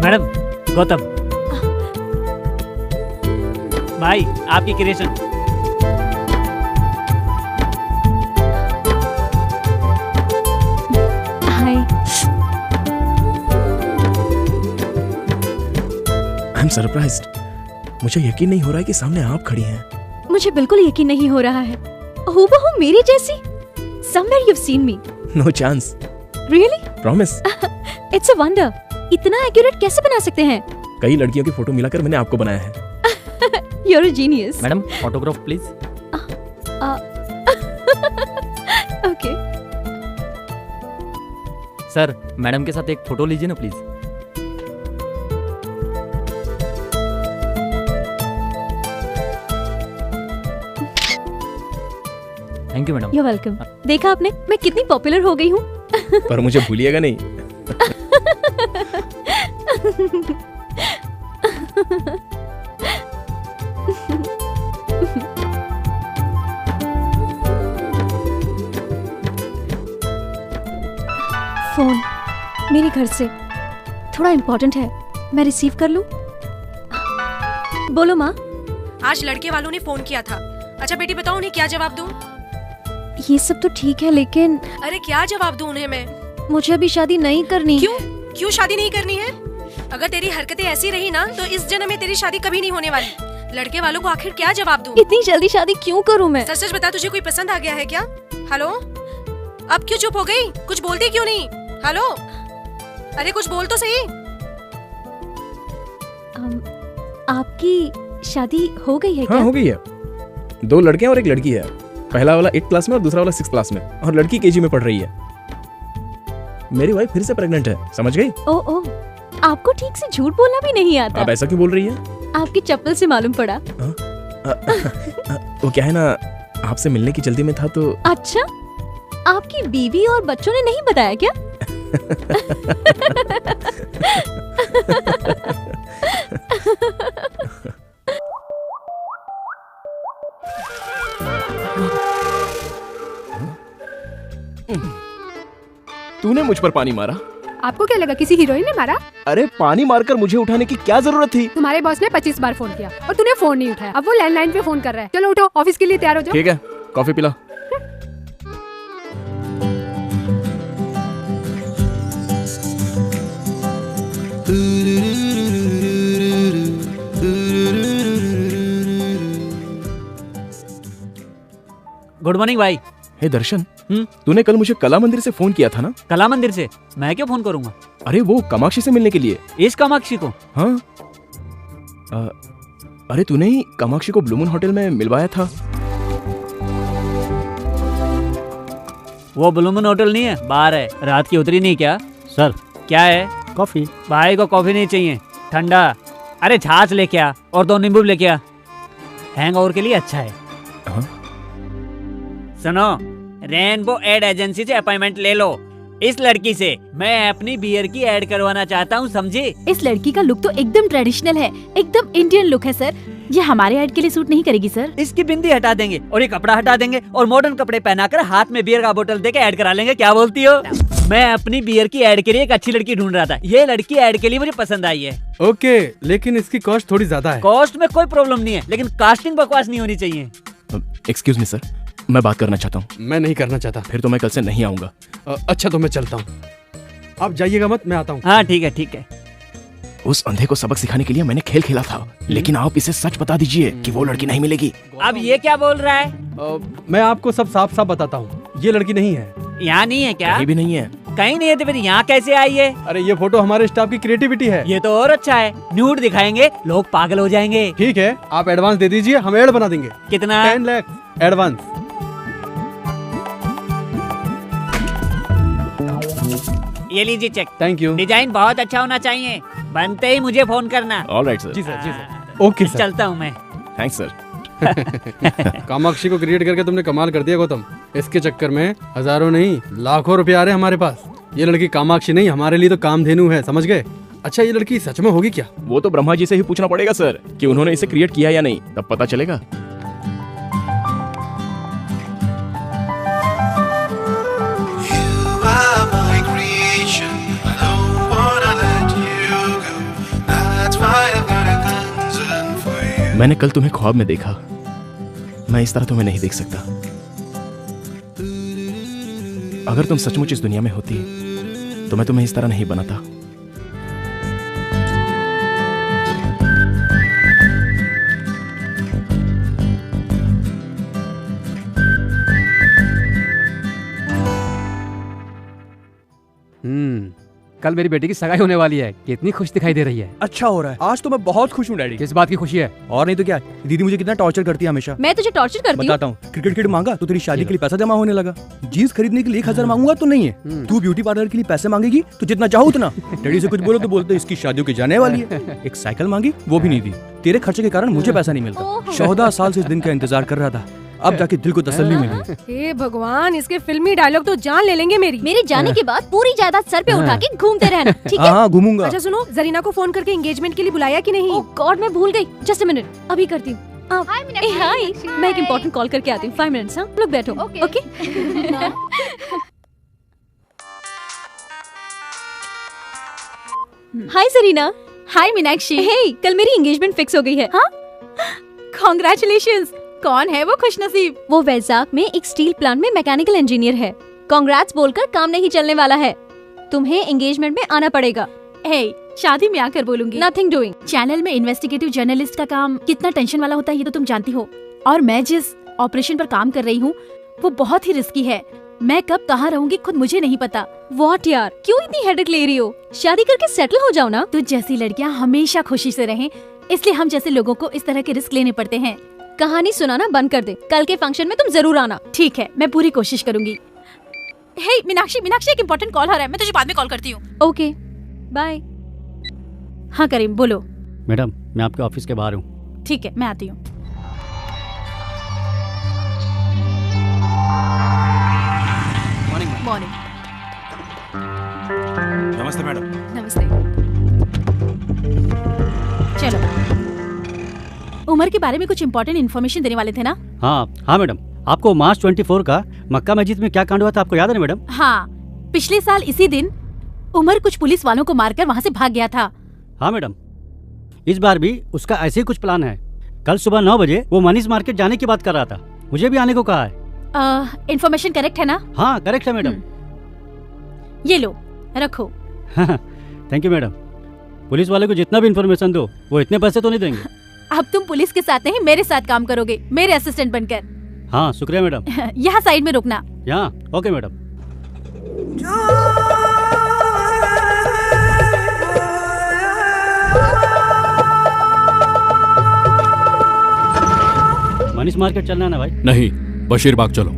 मैडम गौतम भाई, आपकी creation. Hi. I am surprised. मुझे यकीन नहीं हो रहा है कि सामने आप खड़ी हैं। मुझे बिल्कुल यकीन नहीं हो रहा है। हूबहू मेरी जैसी। Somewhere you've seen me. No chance. Really? Promise. It's a wonder. इतना एक्यूरेट कैसे बना सकते हैं? कई लड़कियों की फोटो मिलाकर मैंने आपको बनाया है। You're a genius. Madam autograph please. Okay. Sir madam के साथ एक फोटो लीजिए ना please. Thank you madam. You're welcome. देखा आपने, मैं कितनी पॉपुलर हो गई हूँ। पर मुझे भूलिएगा नहीं। फोन मेरे घर से थोड़ा इम्पोर्टेंट है, मैं रिसीव कर लूं? बोलो माँ। आज लड़के वालों ने फोन किया था। अच्छा बेटी बताओ उन्हें क्या जवाब दूं? ये सब तो ठीक है, लेकिन अरे क्या जवाब दूं उन्हें मैं? मुझे अभी शादी नहीं करनी। क्यों शादी नहीं करनी है? अगर तेरी हरकतें ऐसी रही ना तो इस जन्म में तेरी शादी कभी नहीं होने वाली। लड़के वालों को आखिर क्या जवाब दूं? इतनी जल्दी शादी क्यों करूं मैं? सच सच बता, तुझे कोई पसंद आ गया है क्या? हेलो, अब क्यों चुप हो गई? कुछ बोलती क्यों नहीं? हेलो, अरे कुछ बोल तो सही। आपकी शादी हो गई है क्या? हाँ हो गई है। 2 लड़के हैं और 1 लड़की है। पहला वाला 8th क्लास में और दूसरा वाला 6th क्लास में, और लड़की KG में पढ़ रही है। मेरी वाइफ फिर से प्रेग्नेंट है, समझ गई? ओ, आपको ठीक से झूठ बोलना भी नहीं आता। आप ऐसा क्यों बोल रही है? आपकी चप्पल से मालूम पड़ा। वो क्या है ना, आपसे मिलने की जल्दी में था तो। अच्छा, आपकी बीवी और बच्चों ने नहीं बताया क्या? तूने मुझ पर पानी मारा? आपको क्या लगा किसी हीरोइन ने मारा? अरे पानी मारकर मुझे उठाने की क्या जरूरत थी? तुम्हारे बॉस ने 25 बार फोन किया और तूने फोन नहीं उठाया। अब वो लैंडलाइन पे फोन कर रहा है। चलो उठो, ऑफिस के लिए तैयार हो जाओ। ठीक है, कॉफी पिला। गुड मॉर्निंग भाई। हे दर्शन, तूने कल मुझे कला मंदिर से फोन किया था ना? कला मंदिर से? मैं क्यों फोन करूंगा? अरे वो कामाक्षी से मिलने के लिए। इस कामाक्षी को? हाँ। अरे तूने ही कामाक्षी को ब्लू मून होटल में मिलवाया था। वो ब्लू मून होटल नहीं है, बाहर है। रात की उतरी नहीं क्या? सर क्या है? कॉफी। भाई को कॉफी नहीं चाहिए, ठंडा। अरे छाछ लेके आ और 2 नींबू लेके आ, हैंगओवर के लिए अच्छा है। सुनो, रेनबो एड एजेंसी से अपॉइंटमेंट ले लो। इस लड़की से मैं अपनी बियर की ऐड करवाना चाहता हूँ, समझे? इस लड़की का लुक तो एकदम ट्रेडिशनल है, एकदम इंडियन लुक है सर। ये हमारे ऐड के लिए सूट नहीं करेगी सर। इसकी बिंदी हटा देंगे और ये कपड़ा हटा देंगे और मॉडर्न कपड़े पहनाकर हाथ में बियर का बोतल देके ऐड करा लेंगे। क्या बोलती हो? मैं अपनी बियर की ऐड के लिए एक अच्छी लड़की ढूंढ रहा था, ये लड़की ऐड के लिए मुझे पसंद आई है। ओके, लेकिन इसकी कॉस्ट थोड़ी ज्यादा है। कॉस्ट में कोई प्रॉब्लम नहीं है, लेकिन कास्टिंग बकवास नहीं होनी चाहिए। एक्सक्यूज मी सर, मैं बात करना चाहता हूँ। मैं नहीं करना चाहता। फिर तो मैं कल से नहीं आऊंगा। अच्छा तो मैं चलता हूँ, आप जाइएगा मत, मैं आता हूँ। हाँ ठीक है ठीक है। उस अंधे को सबक सिखाने के लिए मैंने खेल खेला था, लेकिन आप इसे सच बता दीजिए कि वो लड़की नहीं मिलेगी। अब ये क्या बोल रहा है? मैं आपको सब साफ साफ बताता हूँ, ये लड़की नहीं है। यहाँ नहीं है क्या? कहीं भी नहीं है। कहीं नहीं है तो फिर यहाँ कैसे आई है? अरे ये फोटो हमारे स्टाफ की क्रिएटिविटी है। ये तो और अच्छा है, न्यूड दिखाएंगे, लोग पागल हो जाएंगे। ठीक है, आप एडवांस दे दीजिए, हम ऐड बना देंगे। कितना? 10 लाख एडवांस। ये लीजिए चेक। Thank you. डिजाइन बहुत अच्छा होना चाहिए, बनते ही मुझे फोन करना। Alright sir. जी सर, जी सर। Okay sir. चलता हूँ मैं। Thanks sir. कामाक्षी को क्रिएट करके तुमने कमाल कर दिया गौतम। इसके चक्कर में हजारों नहीं लाखों रुपए आ रहे हैं हमारे पास। ये लड़की कामाक्षी नहीं, हमारे लिए तो कामधेनु है, समझ गए? अच्छा ये लड़की सच में होगी क्या? वो तो ब्रह्मा जी से ही पूछना पड़ेगा सर कि उन्होंने इसे क्रिएट किया या नहीं, तब पता चलेगा। मैंने कल तुम्हें ख्वाब में देखा, मैं इस तरह तुम्हें नहीं देख सकता। अगर तुम सचमुच इस दुनिया में होती तो मैं तुम्हें इस तरह नहीं बनाता। कल मेरी बेटी की सगाई होने वाली है, कितनी खुश दिखाई दे रही है। अच्छा हो रहा है, आज तो मैं बहुत खुश हूँ डैडी। किस बात की खुशी है? और नहीं तो क्या, दीदी मुझे कितना टॉर्चर करती है हमेशा। मैं तुझे टॉर्चर करती हूँ? बताता हूँ, क्रिकेट किट मांगा तो तेरी शादी के लिए पैसा जमा होने लगा। जीन्स खरीदने के लिए 1000 मांगूंगा तो नहीं है। तू ब्यूटी पार्लर के लिए पैसे मांगेगी तो जितना चाहो उतना। डैडी से कुछ बोलो तो बोलते इसकी शादियों की जाने वाली है। एक साइकिल मांगी, वो भी नहीं दी। तेरे खर्चे के कारण मुझे पैसा नहीं मिलता। 14 साल से इस दिन का इंतजार कर रहा था, अब जाके दिल को तसल्ली मिली। हे भगवान, इसके फिल्मी डायलॉग तो जान ले लेंगे मेरी। मेरे जाने के बाद पूरी जायदाद सर पे उठा के घूमते रहना, ठीक है? हाँ घूमूंगा। अच्छा सुनो, जरीना को फोन करके एंगेजमेंट के लिए बुलाया कि नहीं? ओह गॉड, मैं भूल गई। जस्ट अ मिनट, अभी करती हूँ। हाय, मैं एक इम्पोर्टेंट कॉल करके आती हूँ। 5 मिनट्स। हाँ लोग बैठो। ओके। हाय सरीना। हाय मीनाक्षी। हे, कल मेरी एंगेजमेंट फिक्स हो गई है। हाँ? कॉन्ग्रेचुलेशंस। कौन है वो खुशनसीब? वो वैजाग में एक स्टील प्लांट में मैकेनिकल इंजीनियर है। कांग्रेट्स बोलकर काम नहीं चलने वाला है, तुम्हें एंगेजमेंट में आना पड़ेगा। हे, शादी में आकर बोलूंगी। Nothing doing. चैनल में इन्वेस्टिगेटिव जर्नलिस्ट का काम कितना टेंशन वाला होता है ये तो तुम जानती हो, और मैं जिस ऑपरेशन पर काम कर रही हूँ वो बहुत ही रिस्की है। मैं कब कहाँ रहूंगी खुद मुझे नहीं पता। व्हाट यार, क्यों इतनी हेडेक ले रही हो? शादी करके सेटल हो जाओ ना। तुझ जैसी लड़कियाँ हमेशा खुशी से रहें, इसलिए हम जैसे लोगों को इस तरह के रिस्क लेने पड़ते हैं। कहानी सुनाना बंद कर दे, कल के फंक्शन में तुम जरूर आना। ठीक है, मैं पूरी कोशिश करूंगी। हे मीनाक्षी, एक इम्पोर्टेंट कॉल आ रहा है, मैं तुझे बाद में कॉल करती हूँ। Okay bye. हाँ करीम बोलो। मैडम मैं आपके ऑफिस के बाहर हूँ। ठीक है, मैं आती हूँ। मॉर्निंग। नमस्ते मैडम। नमस्ते। चलो, उमर के बारे में कुछ इम्पोर्टेंट इन्फॉर्मेशन देने वाले थे ना? हाँ मैडम, आपको मार्च 24 का मक्का मस्जिद में क्या कांड हुआ था आपको याद है मैडम? हाँ, पिछले साल इसी दिन उमर कुछ पुलिस वालों को मारकर वहाँ से भाग गया था। हाँ मैडम, इस बार भी उसका ऐसे ही कुछ प्लान है। कल सुबह 9 बजे वो मनीष मार्केट जाने की बात कर रहा था, मुझे भी आने को कहा है। इन्फॉर्मेशन करेक्ट है ना? हाँ करेक्ट है मैडम। ये लो रखो। Thank you madam. पुलिस वाले को जितना भी इन्फॉर्मेशन दो वो इतने पैसे तो नहीं देंगे। अब तुम पुलिस के साथ नहीं मेरे साथ काम करोगे, मेरे असिस्टेंट बनकर। हाँ शुक्रिया मैडम। यहाँ साइड में रुकना। यहाँ ओके मैडम। मनीष मार्केट चलना है ना भाई? नहीं, बशीरबाग चलो।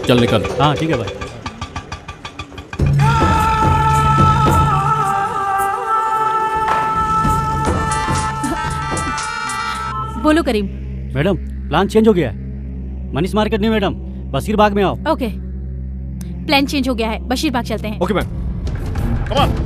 चल निकल। हाँ ठीक है भाई। बोलो करीम। मैडम प्लान चेंज हो गया है। मनीष मार्केट नहीं मैडम, बशीरबाग में आओ। ओके, प्लान चेंज हो गया है, बशीरबाग चलते हैं। Okay ma'am, come on.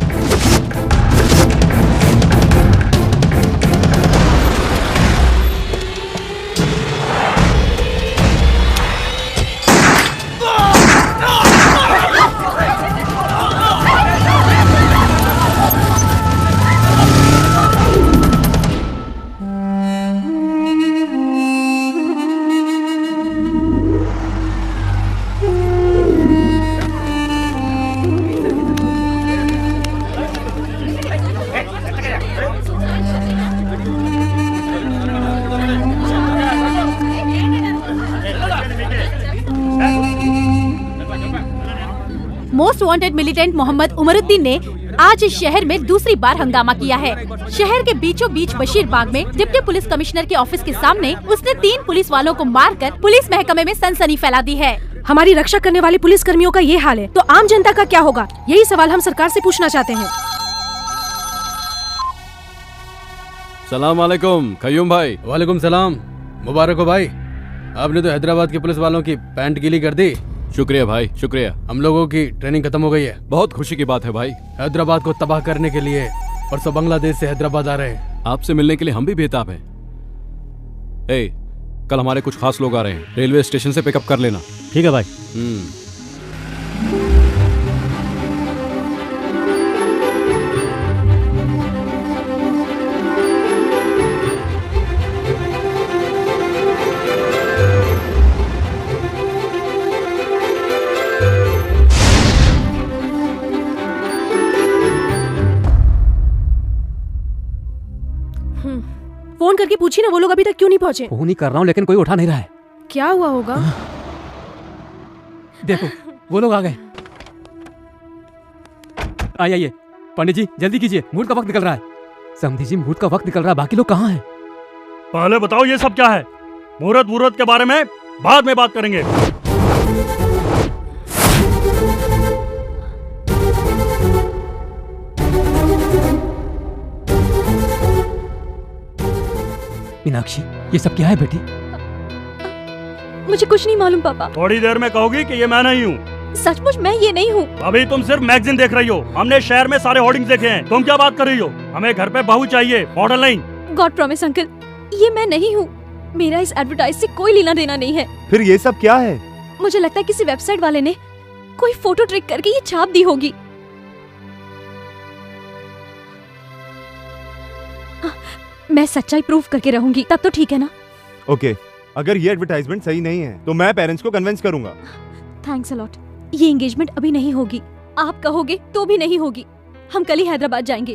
Most wanted militant Mohammed Umaruddin ने आज इस शहर में दूसरी बार हंगामा किया है। शहर के बीचों बीच बशीरबाग में डिप्टी पुलिस कमिश्नर के ऑफिस के सामने उसने 3 पुलिस वालों को मारकर पुलिस महकमे में सनसनी फैला दी है। हमारी रक्षा करने वाले पुलिस कर्मियों का ये हाल है तो आम जनता का क्या होगा? यही सवाल हम सरकार से पूछना चाहते हैं। सलाम वालेकुम कयूम भाई। वालेकुम सलाम। मुबारक हो भाई, आपने तो हैदराबाद के पुलिस वालों की पैंट गीली कर दी। शुक्रिया भाई शुक्रिया। हम लोगों की ट्रेनिंग खत्म हो गई है। बहुत खुशी की बात है भाई। हैदराबाद को तबाह करने के लिए और सब बांग्लादेश से हैदराबाद आ रहे हैं। आपसे मिलने के लिए हम भी बेताब हैं। कल हमारे कुछ खास लोग आ रहे हैं, रेलवे स्टेशन से पिकअप कर लेना। ठीक है भाई। फोन करके पूछी ना, वो लोग अभी तक क्यों नहीं पहुँचे? फोन ही कर रहा हूँ लेकिन कोई उठा नहीं रहा है। क्या हुआ होगा? देखो वो लोग आ गए। आइए पंडित जी जल्दी कीजिए, मुहूर्त का वक्त निकल रहा है। समधी जी मुहूर्त का वक्त निकल रहा है, बाकी लोग कहाँ हैं? पहले बताओ ये सब क्या है? मुहूर्त के बारे में बाद में बात करेंगे। मीनाक्षी ये सब क्या है बेटी? मुझे कुछ नहीं मालूम पापा। थोड़ी देर में कहोगी कि ये मैं नहीं हूँ। सचमुच मैं ये नहीं हूँ। अभी तुम सिर्फ मैगजीन देख रही हो, हमने शहर में सारे होर्डिंग्स देखे हैं। तुम क्या बात कर रही हो? हमें घर पे बहू चाहिए, मॉडल नहीं। गॉड प्रॉमिस अंकल, ये मैं नहीं हूँ। मेरा इस एडवर्टाइज से कोई लेना देना नहीं है। फिर ये सब क्या है? मुझे लगता है किसी वेबसाइट वाले ने कोई फोटो ट्रिक करके ये छाप दी होगी। मैं सच्चाई प्रूफ करके रहूंगी, तब तो ठीक है ना? ओके, अगर ये एडवर्टाइजमेंट सही नहीं है तो मैं पेरेंट्स को कन्विंस करूंगा। Thanks a lot. ये एंगेजमेंट अभी नहीं होगी, आप कहोगे तो भी नहीं होगी। हम कल ही हैदराबाद जाएंगे।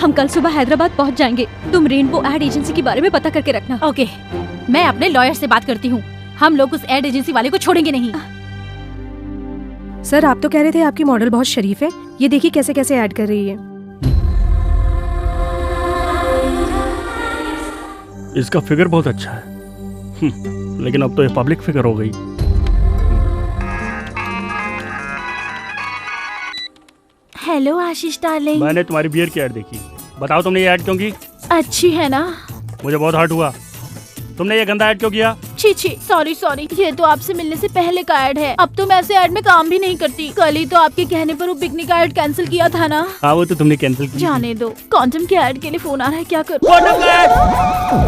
हम कल सुबह हैदराबाद पहुंच जाएंगे। तुम रेनबो एड एजेंसी के बारे में पता करके रखना। ओके, मैं अपने लॉयर से बात करती हूँ। हम लोग उस एड एजेंसी वाले को छोड़ेंगे नहीं। सर आप तो कह रहे थे आपकी मॉडल बहुत शरीफ है, ये देखिए कैसे कैसे ऐड कर रही है। इसका फिगर बहुत अच्छा है, लेकिन अब तो ये पब्लिक फिगर हो गई। हेलो आशीष डार्लिंग। मैंने तुम्हारी बियर की ऐड देखी। बताओ तुमने ये ऐड क्यों की? अच्छी है ना? मुझे बहुत हर्ट हुआ। तुमने ये गंदा ऐड क्यों किया? छी छी, सॉरी सॉरी। ये तो आपसे मिलने से पहले का ऐड है। अब तो मैं ऐसे ऐड में काम भी नहीं करती। कल ही तो आपके कहने पर वो पिकनिक का ऐड कैंसिल किया था ना। हाँ वो तो तुमने कैंसिल किया। जाने दो, कॉन्डम के ऐड के लिए फोन आ रहा है, क्या करूं?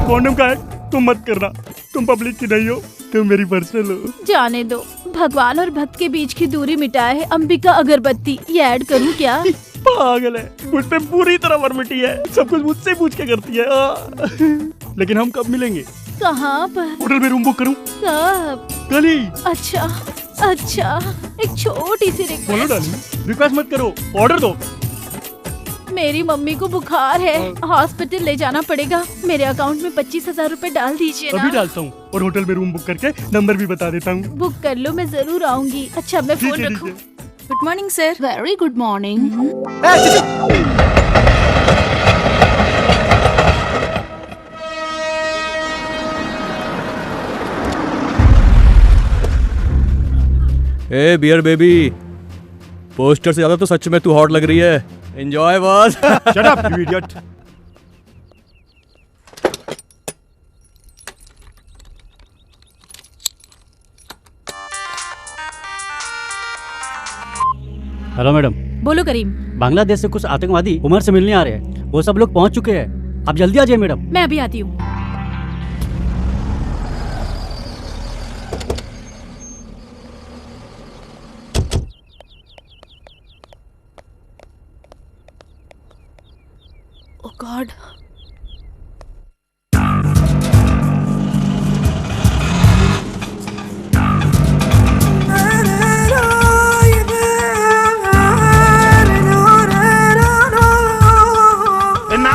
कॉन्डम का ऐड तुम मत करना। तुम पब्लिक की नहीं हो, तुम मेरी पर्सनल हो। जाने दो, भगवान और भक्त के बीच की दूरी मिटाए है अंबिका अगरबत्ती, ये ऐड करूँ क्या? पागल है, मुझ पे पूरी तरह वर्मिटी है, सब कुछ मुझसे पूछ के करती है। लेकिन हम कब मिलेंगे? कहाँ पर? होटल में रूम बुक करूँ? कब? कल ही। अच्छा, एक छोटी सी बोलो डार्लिंग, रिक्वेस्ट मत करो, ऑर्डर दो। मेरी मम्मी को बुखार है, हॉस्पिटल ले जाना पड़ेगा। मेरे अकाउंट में 25,000 रूपए डाल दीजिए ना। अभी डालता हूँ और होटल में रूम बुक करके नंबर भी बता देता हूँ। बुक कर लो, मैं जरूर आऊंगी। अच्छा, मैं फोन रखूं। Good morning sir. Very good morning. ए बियर बेबी, पोस्टर से ज्यादा तो सच में तू हॉट लग रही है। Enjoy boss. Shut up you idiot. Hello madam. बोलो करीम। बांग्लादेश से कुछ आतंकवादी उमर से मिलने आ रहे हैं, वो सब लोग पहुंच चुके हैं, आप जल्दी आ जाइए मैडम। मैं अभी आती हूँ। ओह गॉड।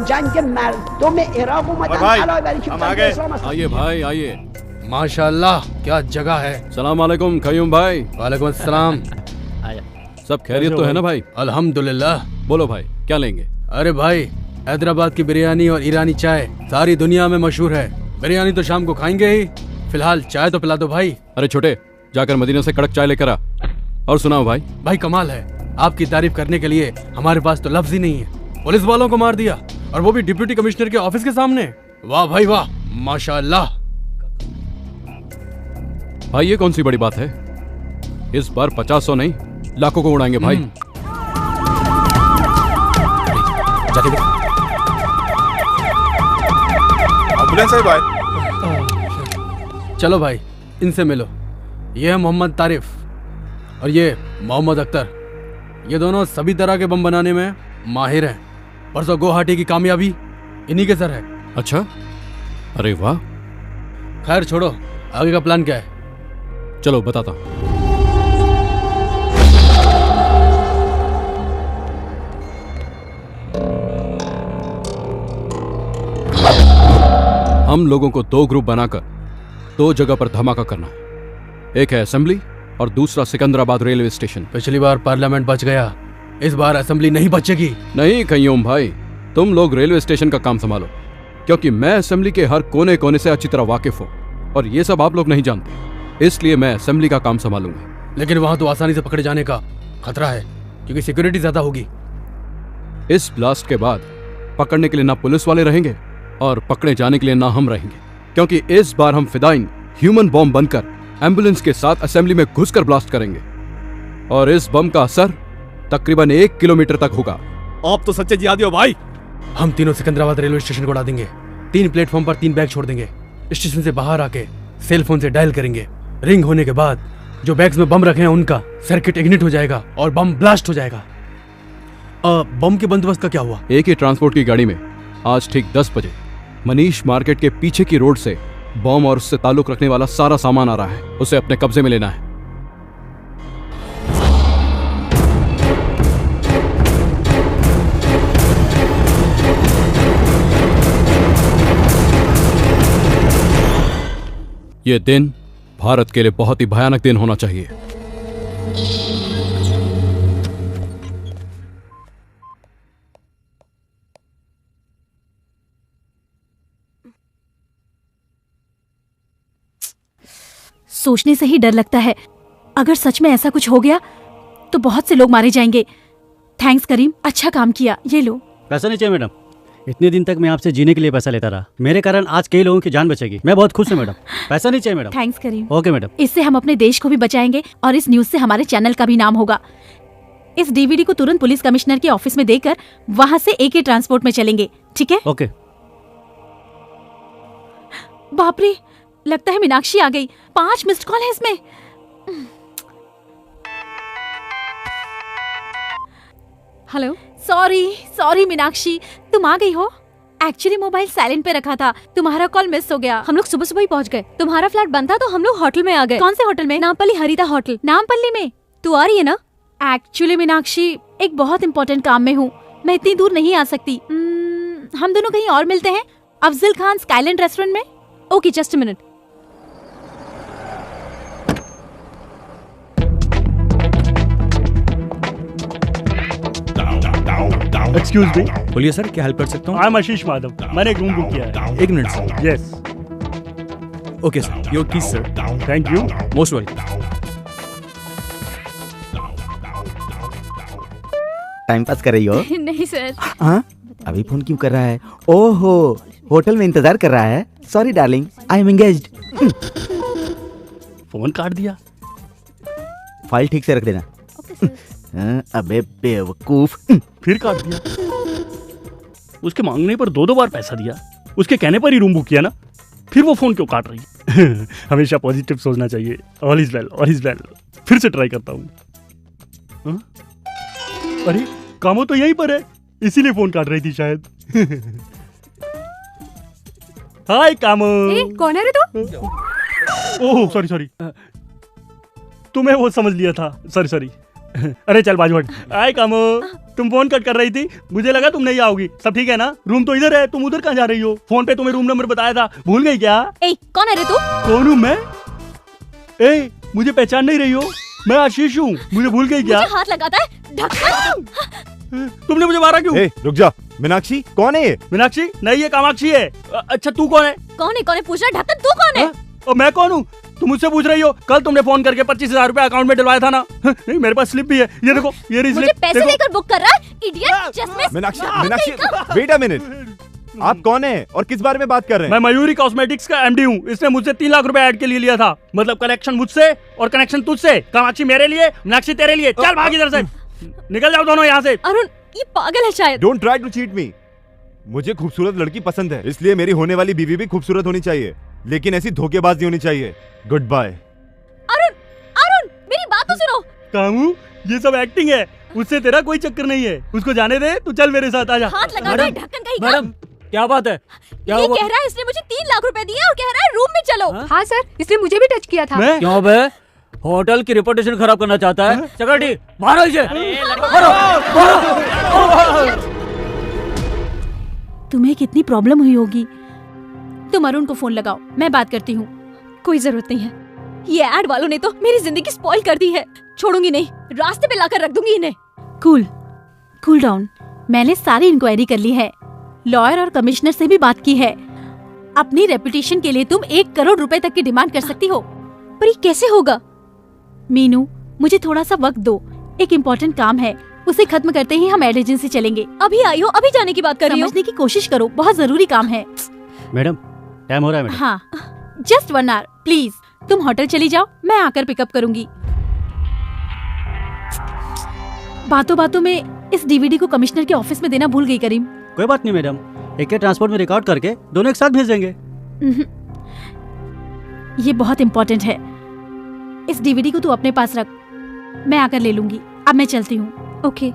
जंग मर्दों इराक आइए भाई आइए। माशाल्लाह क्या जगह है। सलाम अलैकुम कयूम भाई। वालेकुम अस्सलाम। सब खैरियत तो है ना भाई? अल्हम्दुलिल्लाह। बोलो भाई क्या लेंगे? अरे भाई हैदराबाद की बिरयानी और ईरानी चाय सारी दुनिया में मशहूर है। बिरयानी तो शाम को खाएंगे ही, फिलहाल चाय तो पिला दो भाई। अरे छोटे, जाकर मदीना से कड़क चाय लेकर आ। और सुनाओ भाई। भाई कमाल है, आपकी तारीफ करने के लिए हमारे पास तो लफ्ज ही नहीं है। पुलिस वालों को मार दिया और वो भी डिप्टी कमिश्नर के ऑफिस के सामने। वाह भाई वाह, माशाअल्लाह। भाई ये कौन सी बड़ी बात है, इस बार 50 नहीं लाखों को उड़ाएंगे भाई। एम्बुलेंस है भाई। चलो भाई इनसे मिलो। ये है मोहम्मद तारिफ और ये मोहम्मद अख्तर। ये दोनों सभी तरह के बम बनाने में माहिर हैं। परसों गुवाहाटी की कामयाबी इन्हीं के सर है। अच्छा, अरे वाह। खैर छोड़ो, आगे का प्लान क्या है? चलो बताता हूं। हम लोगों को 2 ग्रुप बनाकर 2 जगह पर धमाका करना है। एक है असेंबली और दूसरा सिकंदराबाद रेलवे स्टेशन। पिछली बार पार्लियामेंट बच गया, इस बार असेंबली नहीं बचेगी। नहीं कयूम भाई, तुम लोग रेलवे स्टेशन का काम संभालो, क्योंकि मैं असेंबली के हर कोने कोने से अच्छी तरह वाकिफ हूँ और ये सब आप लोग नहीं जानते, इसलिए मैं असेंबली का काम संभालूंगा। लेकिन वहां तो आसानी से पकड़े जाने का खतरा है, क्योंकि सिक्योरिटी ज्यादा होगी। इस ब्लास्ट के बाद पकड़ने के लिए ना पुलिस वाले रहेंगे और पकड़े जाने के लिए ना हम रहेंगे, क्योंकि इस बार हम फिदाइन ह्यूमन बॉम्ब बनकर एम्बुलेंस के साथ असेंबली में घुसकर ब्लास्ट करेंगे और इस बम का असर तकरीबन 1 किलोमीटर तक होगा। आप तो सच्चे जिहादी हो भाई। हम तीनों सिकंदराबाद रेलवे स्टेशन को उड़ा देंगे। 3 प्लेटफॉर्म पर 3 बैग छोड़ देंगे। स्टेशन से बाहर आके सेल फोन से डायल करेंगे। रिंग होने के बाद जो बैग्स में बम रखे हैं उनका सर्किट इग्निट हो जाएगा और बम ब्लास्ट हो जाएगा। बम के बंदोबस्त का क्या हुआ? एक ही ट्रांसपोर्ट की गाड़ी में आज ठीक 10 बजे मनीष मार्केट के पीछे की रोड से बम और उससे ताल्लुक रखने वाला सारा सामान आ रहा है, उसे अपने कब्जे में लेना है। ये दिन भारत के लिए बहुत ही भयानक दिन होना चाहिए। सोचने से ही डर लगता है, अगर सच में ऐसा कुछ हो गया तो बहुत से लोग मारे जाएंगे। थैंक्स करीम, अच्छा काम किया। ये लो। पैसा नहीं चाहिए मैडम, इतने दिन तक मैं आपसे जीने के लिए पैसा लेता रहा, मेरे कारण आज कई लोगों की जान बचेगी। मैं बहुत खुश हूँ मैडम। पैसा नहीं चाहिए madam. Thanks Karim. Okay madam. इससे हम अपने देश को भी बचाएंगे और इस न्यूज से हमारे चैनल का भी नाम होगा। इस डीवीडी को तुरंत पुलिस कमिश्नर के ऑफिस में देकर वहाँ से AK ट्रांसपोर्ट में चलेंगे, ठीक है? ओके। बाप रे, लगता है मीनाक्षी आ गई। 5 मिस्ड कॉल है इसमें। हेलो। सॉरी मीनाक्षी, तुम आ गई हो? एक्चुअली मोबाइल साइलेंट पे रखा था, तुम्हारा कॉल मिस हो गया। हम लोग सुबह सुबह ही पहुंच गए। तुम्हारा फ्लैट बंद था तो हम लोग होटल में आ गए। कौन से होटल में? नामपल्ली हरिता होटल। नामपल्ली में? तू आ रही है ना? एक्चुअली मीनाक्षी, एक बहुत इंपॉर्टेंट काम में हूँ, मैं इतनी दूर नहीं आ सकती। हम दोनों कहीं और मिलते हैं, अफजल खान स्काईलैंड रेस्टोरेंट में। Okay, just a minute. Excuse me. बोलिए सर, क्या हेल्प कर सकता हूँ? आई एम आशीष माधव, मैंने एक रूम बुक किया है। 1 minute sir. Yes. Okay sir, your keys sir. Thank you. Most welcome. Time pass कर रही हो? नहीं सर। हाँ, अभी फोन क्यों कर रहा है? ओहो, होटल में इंतजार कर रहा है। Sorry darling, I am engaged. Phone काट दिया। फाइल ठीक से रख देना। अबे बेवकूफ। फिर काट दिया। उसके मांगने पर 2 बार पैसा दिया, उसके कहने पर ही रूम बुक किया ना, फिर वो फोन क्यों काट रही है? हमेशा पॉजिटिव सोचना चाहिए। All is well, all is well. फिर से ट्राई करता हूँ। अरे कामो तो यहीं पर है, इसीलिए फोन काट रही थी शायद। हाय कामो। कौन है रे तू? ओह सॉरी, तुम्हें वो समझ लिया था। सॉरी। अरे चल बाजू हट। हाय कामो, तुम फोन कट कर रही थी, मुझे लगा तुम नहीं आओगी। सब ठीक है ना? रूम तो इधर है, तुम उधर कहाँ जा रही हो? फोन पे तुम्हें रूम नंबर बताया था, भूल गई क्या? कौन है रे तू? कौन हूँ मैं? मुझे पहचान नहीं रही हो? मैं आशीष हूँ, मुझे भूल गई क्या? मुझे हाथ लगाता है, ढक्कन। तुमने मुझे मारा क्यों? रुक जा। मीनाक्षी कौन है ये? मीनाक्षी नहीं, ये कामाक्षी है। अच्छा तू कौन है? कौन है पूछ रहा? ढक्कन तू कौन है? और मैं कौन हूँ? तुम मुझसे पूछ रही हो? कल तुमने फोन करके 25,000 रुपए अकाउंट में डलवाया था ना? नहीं, मेरे पास स्लिप भी है, ये देखो, ये रही मुझे स्लिप। पैसे देकर बुक कर रहा है, इडियट। चश्मे। मीनाक्षी वेट अ मिनट, आप कौन है और किस बारे में बात कर रहे हैं? मैं मयूरी कॉस्मेटिक्स का एमडी हूँ। इसने मुझसे 3 लाख रुपए ऐड के लिए लिया था, मतलब कनेक्शन मुझसे और कनेक्शन तुझसे। कामाक्षी मेरे लिए, मीनाक्षी तेरे लिए। चल भाग इधर से, निकल जाओ दोनों यहाँ से। अरुण, ये पागल है शायद। Don't try to cheat me. मुझे खूबसूरत लड़की पसंद है, इसलिए मेरी होने वाली बीवी भी खूबसूरत होनी चाहिए, लेकिन ऐसी धोखेबाज नहीं होनी चाहिए। Good bye. अरुण, मेरी बात तो सुनो। कामू, ये सब एक्टिंग है, उससे तेरा कोई चक्कर नहीं है। उसको जाने दे, तू चल मेरे साथ, आजा। हाथ लगा दे, ढक्कन कहीं का। मैडम क्या बात है? क्या ये हुआ? कह रहा है इसने मुझे 3 लाख रुपए दिए और कह रहा है रूम में चलो। हाँ सर, इसने मुझे भी टच किया था। क्यों बे? होटल की रिपुटेशन खराब करना चाहता है? चकरटी मारो इसे। तुम्हें कितनी प्रॉब्लम हुई होगी। तुम अरुण को फोन लगाओ, मैं बात करती हूँ। कोई जरूरत नहीं है, ये एड वालों ने तो मेरी जिंदगी स्पॉइल कर दी है। छोड़ूंगी नहीं, रास्ते पे लाकर रख दूंगी इन्हें। Cool down. मैंने सारी इंक्वायरी कर ली है, लॉयर और कमिश्नर से भी बात की है। अपनी रेपुटेशन के लिए तुम 1 करोड़ रुपए तक की डिमांड कर सकती हो। पर ये कैसे होगा? मीनू, मुझे थोड़ा सा वक्त दो, एक इम्पोर्टेंट काम है, उसे खत्म करते ही हम एड एजेंसी चलेंगे। अभी आई हो, अभी जाने की बात कर रही हो? समझने की कोशिश करो, बहुत जरूरी काम है। मैडम टाइम हो रहा है मैडम। हाँ, जस्ट 1 आवर प्लीज। तुम होटल चली जाओ, मैं आकर पिकअप करूंगी। बातों बातों में इस डीवीडी को कमिश्नर के ऑफिस में देना भूल गई करीम। कोई बात नहीं मैडम, एक के ट्रांसपोर्ट में रिकॉर्ड करके दोनों एक साथ भेज देंगे। ये बहुत इम्पोर्टेंट है, इस डीवीडी को तू अपने पास रख, मैं आकर ले लूंगी। अब मैं चलती हूँ। ओके।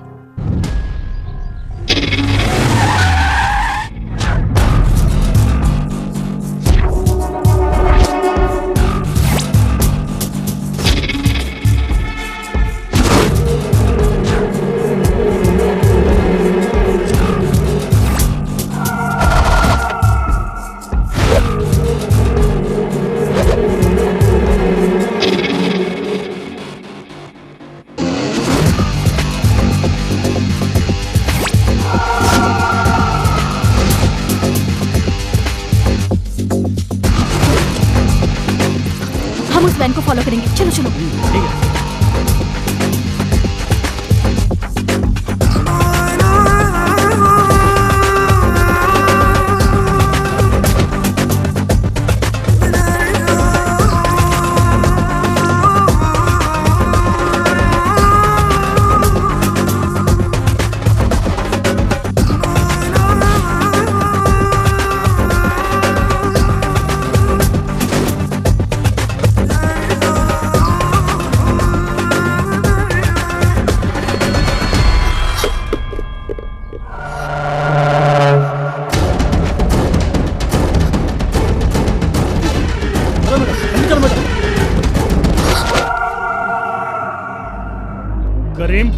हम उस वैन को फॉलो करेंगे। चलो चलो। ठीक है।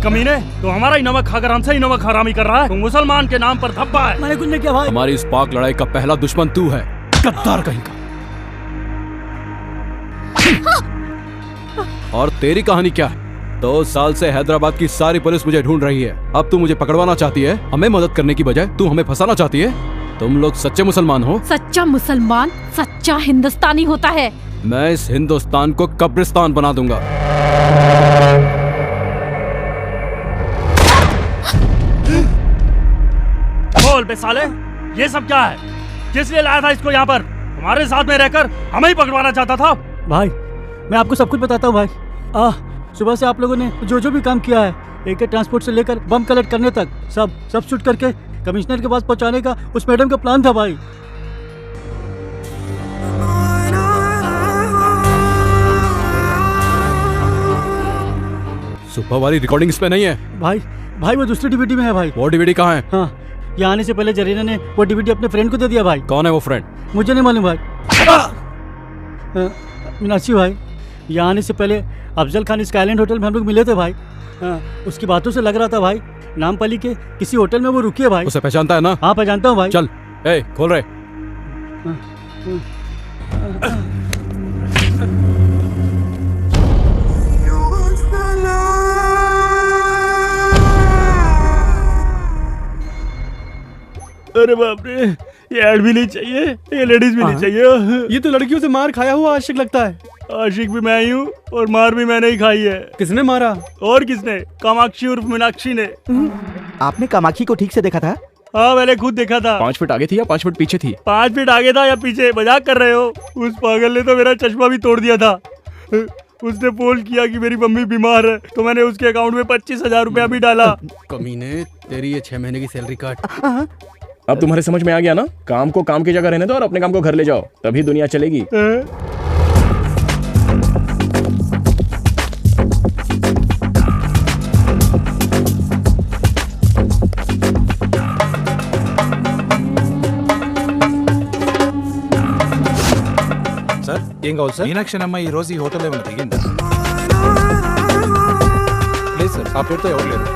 कमीने, तो हमारा ही नमक खाकर हमसे ही नमक हरामी कर रहा है। तू मुसलमान के नाम पर धब्बा है। मैंने कुछ नहीं किया भाई। हमारी इस पाक लड़ाई का पहला दुश्मन तू है, गद्दार कहीं का। और तेरी कहानी क्या है? 2 साल से हैदराबाद की सारी पुलिस मुझे ढूंढ रही है। अब तू मुझे पकड़वाना चाहती है, हमें मदद करने की बजाय तू हमें फंसाना चाहती है। तुम लोग सच्चे मुसलमान हो? सच्चा मुसलमान सच्चा हिंदुस्तानी होता है। मैं इस हिंदुस्तान को कब्रिस्तान बना दूंगा। बोल बे साले, ये सब क्या है? किस लिए लाया था इसको यहाँ पर? हमारे साथ में रहकर हमें ही पकड़वाना चाहता था। भाई मैं आपको सब कुछ बताता हूँ भाई। सुबह से आप लोगों ने जो भी काम किया है, एक ट्रांसपोर्ट से लेकर बम कलेक्ट करने तक सब शूट करके कमिश्नर के पास पहुंचाने का उस मैडम का प्लान था भाई। सुबह वाली रिकॉर्डिंग इस पे नहीं है भाई वो दूसरी डीवीडी में है भाई। वो डीवीडी कहाँ है? हाँ, यहाँ आने से पहले जरीना ने वो डीवीडी अपने फ्रेंड को दे दिया भाई। कौन है वो फ्रेंड? मुझे नहीं मालूम भाई। मीनाक्षी भाई, यहाँ आने से पहले अफजल खान इसका आइलैंड होटल में हम लोग मिले थे भाई। उसकी बातों से लग रहा था भाई नामपली के किसी होटल में वो रुकी है भाई। उसे पहचानता है ना? हाँ पहचानता हूँ भाई। चल खोल रहे। अरे बाप रे, ये ऐड भी नहीं चाहिए, ये लेडीज भी नहीं चाहिए। ये तो लड़कियों से मार खाया हुआ आशिक लगता है। आशिक भी मैं ही हूँ और मार भी मैंने ही खाई है। किसने मारा? और किसने? कामाक्षी उर्फ मीनाक्षी ने। आपने कामाक्षी को ठीक से देखा था? हाँ मैंने खुद देखा था। 5 फीट आगे थी या 5 फीट पीछे थी? 5 फीट आगे था या पीछे? मजाक कर रहे हो? उस पागल ने तो मेरा चश्मा भी तोड़ दिया था। उसने पोल किया कि मेरी मम्मी बीमार है, तो मैंने उसके अकाउंट में 25,000 रुपया भी डाला। कमीने, तेरी ये 6 महीने की सैलरी काट। अब तुम्हारे समझ में आ गया ना? काम को काम की जगह रहने दो और अपने काम को घर ले जाओ, तभी दुनिया चलेगी। సార్ ఏం కావాలి సార్? మీనాక్షి అమ్మ ఈ రోజు ఈ హోటల్ ఏమైనా దిగిందా? లేదు సార్, ఆ పేరుతో ఎవరు లేరు.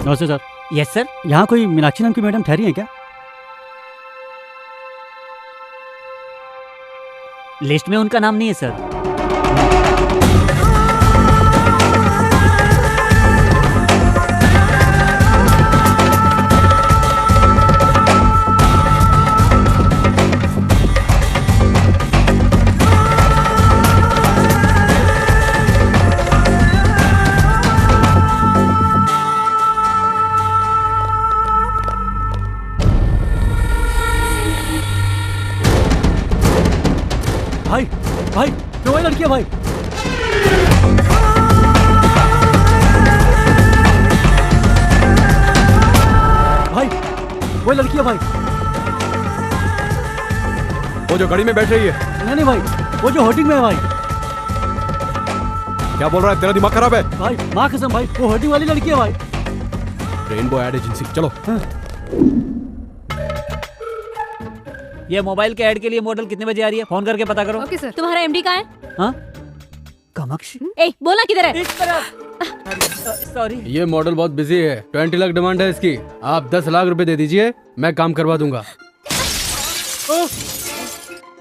नमस्ते सर। Yes sir. यहाँ कोई मीनाक्षी नाम की मैडम ठहरी है क्या? लिस्ट में उनका नाम नहीं है सर। भाई क्यों है लड़की है भाई? भाई वो लड़की है भाई। वो जो गाड़ी में बैठ रही है? नहीं भाई, वो जो होर्डिंग में है भाई। क्या बोल रहा है? तेरा दिमाग खराब है? भाई माँ कसम भाई, वो होर्डिंग वाली लड़की है भाई। रेनबो एड एजेंसी, चलो। ये मोबाइल के ऐड के लिए मॉडल कितने बजे आ रही है? फोन करके पता करो। Okay sir. तुम्हारा एमडी कहाँ है? हाँ? कामाक्षी? ए बोलना किधर है? सॉरी। ये मॉडल बहुत बिजी है, 20 लाख डिमांड है इसकी। आप 10 लाख रुपए दे दीजिए, मैं काम करवा दूंगा।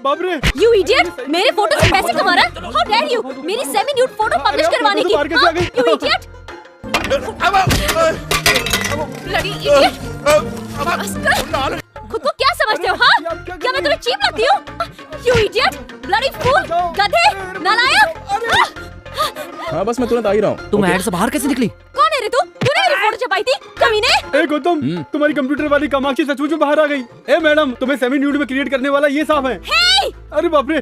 बाप रे! You idiot! मेरे फोटो से पैसे कमा रहा है? How dare you! मेरी सेमी न्यूड फोटो पब्लिश करवाने की? हाँ? You idiot! Bloody idiot! खुद को क्या समझते हो? हाँ? क्या मैं तुम्हें चीप लगती हूँ? You idiot! Bloody fool! गधे! नालायक! हाँ बस मैं तुरंत आ ही रहा हूँ। तुम ऐड से बाहर कैसे निकली? कौन है रे तू? तूने मेरी फोटो छपाई थी कमीने? ए गौतम, तुम्हारी कंप्यूटर वाली कामाक्षी सचमुच में बाहर आ गई। ए मैडम, तुम्हें सेमी न्यूड में क्रिएट करने वाला ये साफ है। हे! अरे बाप रे!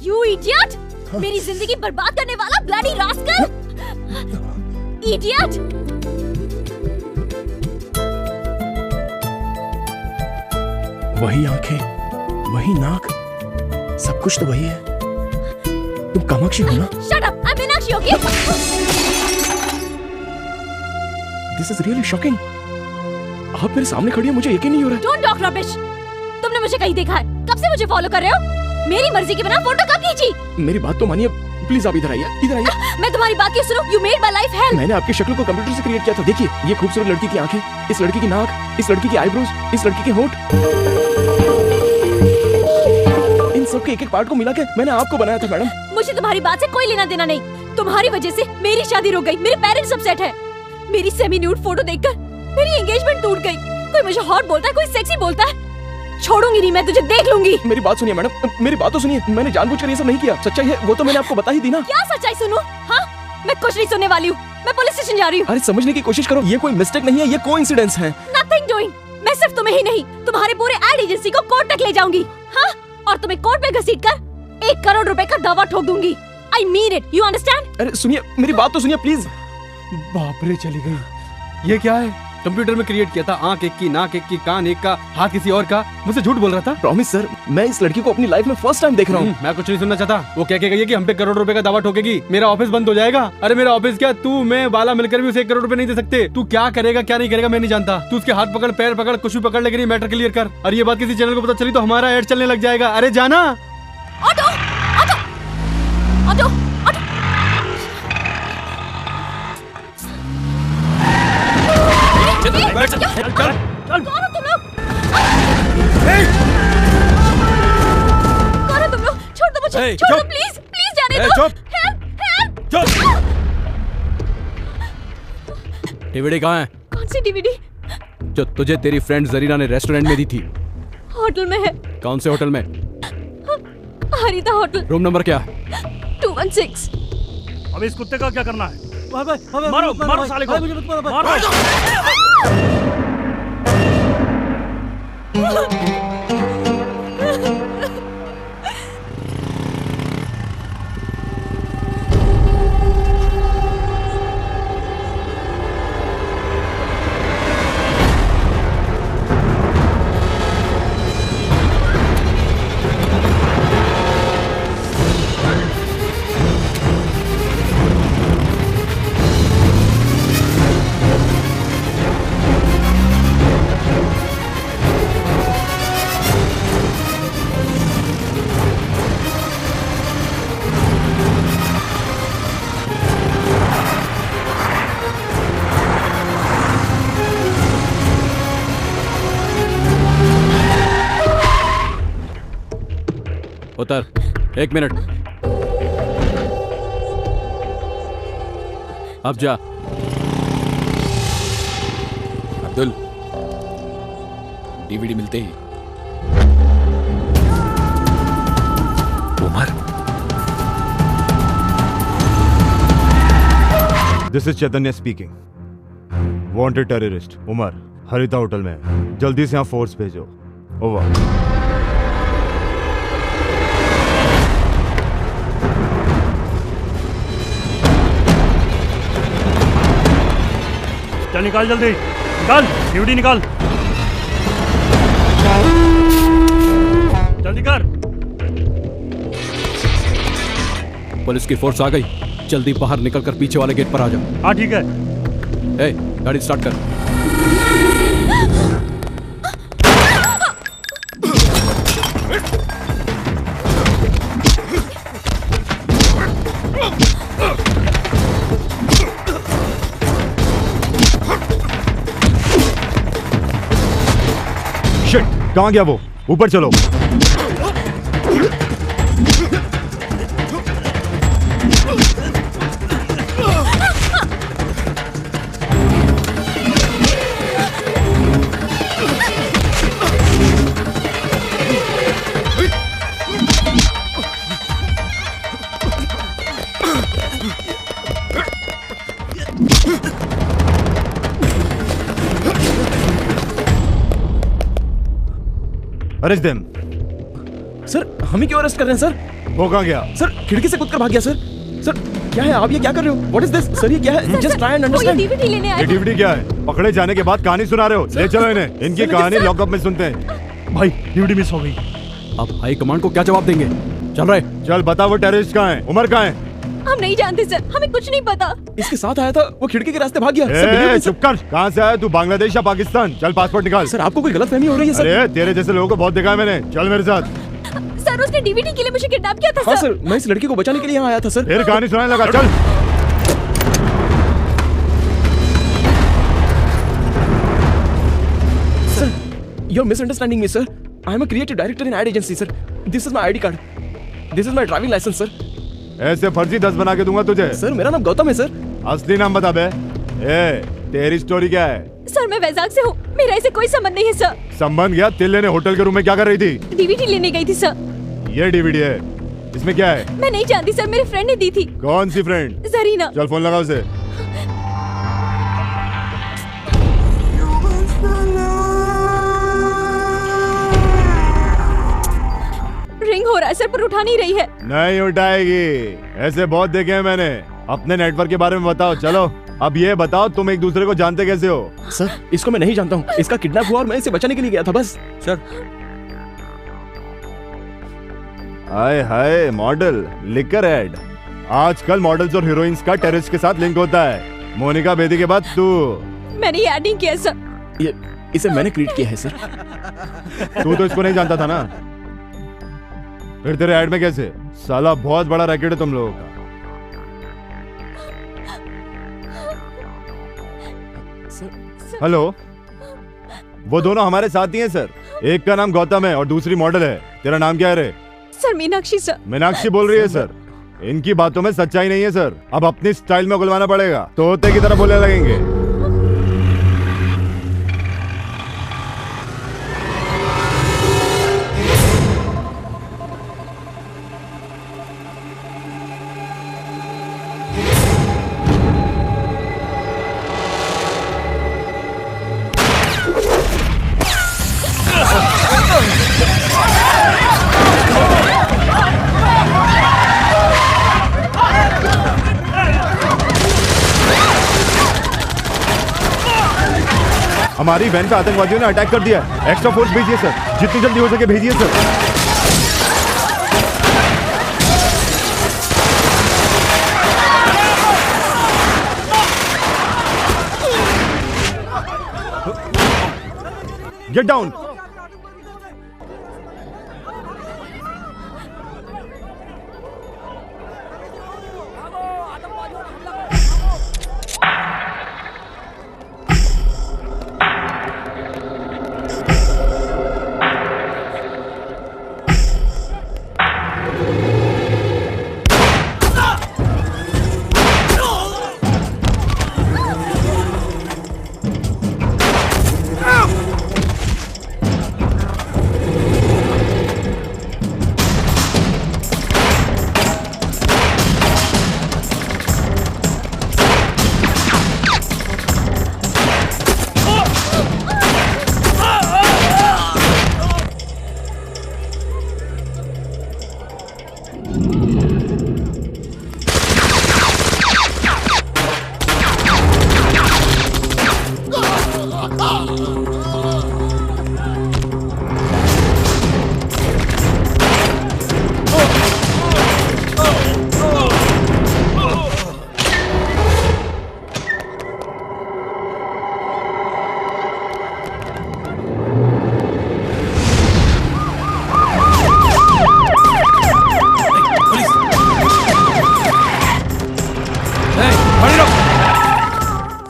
You idiot! मेरी जिंदगी बर्बाद करने वाला ब्लडी रास्कल! इडियट! वही आंखें, वही नाक, सब कुछ तो वही है। तुम कामाक्षी हो ना? Shut up! I'm Meenakshi, okay? This is really shocking. आप मेरे सामने खड़ी हैं, मुझे यकीन नहीं हो रहा है। Don't talk rubbish! तुमने मुझे कहीं देखा है? कब से मुझे फॉलो कर रहे हो? मेरी मर्जी के बिना फोटो कब खींची? मेरी बात तो मानिए, प्लीज आप इधर आइए, इधर आइए। मैं तुम्हारी बात क्यों सुनूं? You made my life hell! मैंने आपकी शक्ल को कंप्यूटर से क्रिएट किया था। देखिए, ये खूबसूरत लड़की की आंखें, इस लड़की की नाक, इस लड़की की आईब्रोज, इस लड़की के होंठ, इन सब के एक एक पार्ट को मिला के मैंने आपको बनाया था मैडम। मुझे तुम्हारी बात से कोई लेना देना नहीं। तुम्हारी वजह से मेरी शादी रुक गई, मेरे पेरेंट्स अपसेट है। मेरी सेमी न्यूड फोटो देखकर मेरी एंगेजमेंट टूट गई। कोई मुझे हॉट बोलता है, कोई सेक्सी बोलता है। छोड़ूंगी नहीं, मैं तुझे देख लूंगी। मेरी बात सुनिए मैडम, मेरी बात तो सुनिए। मैंने जानबूझकर ये सब नहीं किया। सच्चाई है वो तो मैंने आपको बता ही दी ना। क्या सच्चाई सुनूं? हाँ, मैं कुछ नहीं सुनने वाली हूँ। मैं पुलिस स्टेशन जा रही हूँ। अरे समझने की कोशिश करो, ये कोई मिस्टेक नहीं है, ये कोइंसिडेंस है। Nothing doing. मैं सिर्फ तुम्हें ही नहीं, तुम्हारे पूरे एड एजेंसी को कोर्ट तक ले जाऊंगी। हाँ, और तुम्हें कोर्ट में घसीटकर 1 करोड़ रुपए का दावा ठोक दूंगी। I mean it. You understand? अरे सुनिए, मेरी बात तो सुनिए प्लीज। बाप रे, चली गई। ये क्या है? कंप्यूटर में क्रिएट किया था। आंख एक की, नाक एक की, कान एक का, हाथ किसी और का। मुझसे झूठ बोल रहा था। प्रॉमिस सर, मैं इस लड़की को अपनी लाइफ में फर्स्ट टाइम देख रहा हूँ। मैं कुछ नहीं सुनना चाहता। वो क्या कह गई कि हम पे 1 करोड़ रुपए का दावा ठोकेगी, मेरा ऑफिस बंद हो जाएगा। अरे मेरा ऑफिस क्या, तू मैं बाला मिलकर भी उसे 1 करोड़ रुपए नहीं दे सकते। तू क्या करेगा क्या नहीं करेगा मैं नहीं जानता। तू उसके हाथ पकड़, पैर पकड़, कुछ भी पकड़, लेकिन ये मैटर क्लियर कर। और ये बात किसी चैनल को पता चली तो हमारा एड चलने लग जाएगा। अरे जाना। Auto, auto, auto, auto. कौन हो तुम लोग? कौन हो तुम लोग? छोड़ दो मुझे, छोड़ दो प्लीज, प्लीज जाने दो। Help, help. डीवीडी कहाँ है? कौन सी डीवीडी? जो तुझे तेरी फ्रेंड जरीना ने रेस्टोरेंट में दी थी। होटल में है। कौन से होटल में? हरिता होटल। रूम नंबर क्या? 216। अब इस कुत्ते का क्या करना है? भाई, मारो, मारो साले को। मुझे मत मारो, भाई। मारो। उतर, 1 मिनट। अब जा। अब्दुल, डीवीडी मिलते ही। Umar, this is Chaitanya speaking. Wanted terrorist Umar Harita hotel में। जल्दी से यहाँ फोर्स भेजो। ओवर। चल निकाल, जल्दी निकाल, डीवीडी निकाल, जल्दी कर। पुलिस की फोर्स आ गई। जल्दी बाहर निकलकर पीछे वाले गेट पर आ जाओ। हाँ ठीक है। ए, गाड़ी स्टार्ट कर। शिट, कहाँ गया वो? ऊपर चलो। Arrest them. सर हमें क्यों अरेस्ट कर रहे हैं सर? वो कहाँ गया? सर खिड़की से कूदकर भाग गया सर। सर क्या है, आप ये क्या कर रहे हो? What is this? सर ये क्या है? Just try and understand. DVD लेने आए ये डीवीडी क्या है? पकड़े जाने के बाद कहानी सुना रहे हो? ले चलो इन्हें, इनकी कहानी लॉकअप में सुनते हैं। भाई डीवीडी मिस हो गई। अब हाई कमांड को क्या जवाब देंगे? चल रहे। चल बता वो टेररिस्ट कहाँ है? उमर कहाँ है? हम नहीं जानते सर, हमें कुछ नहीं पता। इसके साथ आया था, वो खिड़की के रास्ते भाग गया। ए, चुप कर। कहाँ से आया तू? बांग्लादेश या पाकिस्तान? चल पासपोर्ट निकाल। सर आपको कोई गलतफहमी हो रही है सर? अरे तेरे जैसे लोगों को बहुत देखा है मैंने। चल मेरे साथ। सर उसने डीवीडी के लिए मुझे किडनैप किया था। हाँ सर, मैं इस लड़की को बचाने के लिए यहाँ आया था सर। फिर कहानी सुनाने लगा। चल। Sir you're misunderstanding me sir. I am a creative director in ad agency sir. This is my ID card. This is my driving license sir. ऐसे फर्जी 10 बना के दूंगा तुझे। सर मेरा नाम गौतम है सर। असली नाम बता बे। ए, तेरी स्टोरी क्या है? सर मैं वैजाग से हूँ, मेरा ऐसे कोई संबंध नहीं है सर। संबंध गया? तिल लेने होटल के रूम में क्या कर रही थी? डीवीडी लेने गई थी सर। ये डीवीडी है, इसमें क्या है? मैं नहीं जानती सर, मेरे फ्रेंड ने दी थी। कौन सी फ्रेंड? जरीना। चल फोन लगा उसे। रिंग हो रहा है सर, पर उठा नहीं रही है। नहीं उठाएगी, ऐसे बहुत देखे हैं मैंने। अपने नेटवर्क के बारे में बताओ। चलो अब ये बताओ, तुम एक दूसरे को जानते कैसे हो? सर इसको मैं नहीं जानता हूँ, इसका किडनैप हुआ और मैं इसे बचाने के लिए गया था बस। सर हाय हाय, मॉडल लिकर एड। आजकल मॉडल्स और हीरोइंस का टेररिस्ट के साथ लिंक होता है। मोनिका बेदी के बाद तू। मैंने ये ऐड नहीं किया सर। ये इसे मैंने क्रिएट किया है सर। तू तो इसको नहीं जानता था ना, फिर तेरे ऐड में कैसे? साला बहुत बड़ा रैकेट है तुम लोगों का। हेलो, वो दोनों हमारे साथी हैं सर। एक का नाम गौतम है और दूसरी मॉडल है। तेरा नाम क्या है रे? Sir Meenakshi sir. मीनाक्षी बोल रही है सर। इनकी बातों में सच्चाई नहीं है सर। अब अपनी स्टाइल में उगलवाना पड़ेगा, तोते की तरह बोलने लगेंगे। हमारी वैन पे आतंकवादियों ने अटैक कर दिया है। एक्स्ट्रा फोर्स भेजिए सर, जितनी जल्दी हो सके भेजिए सर। Get down.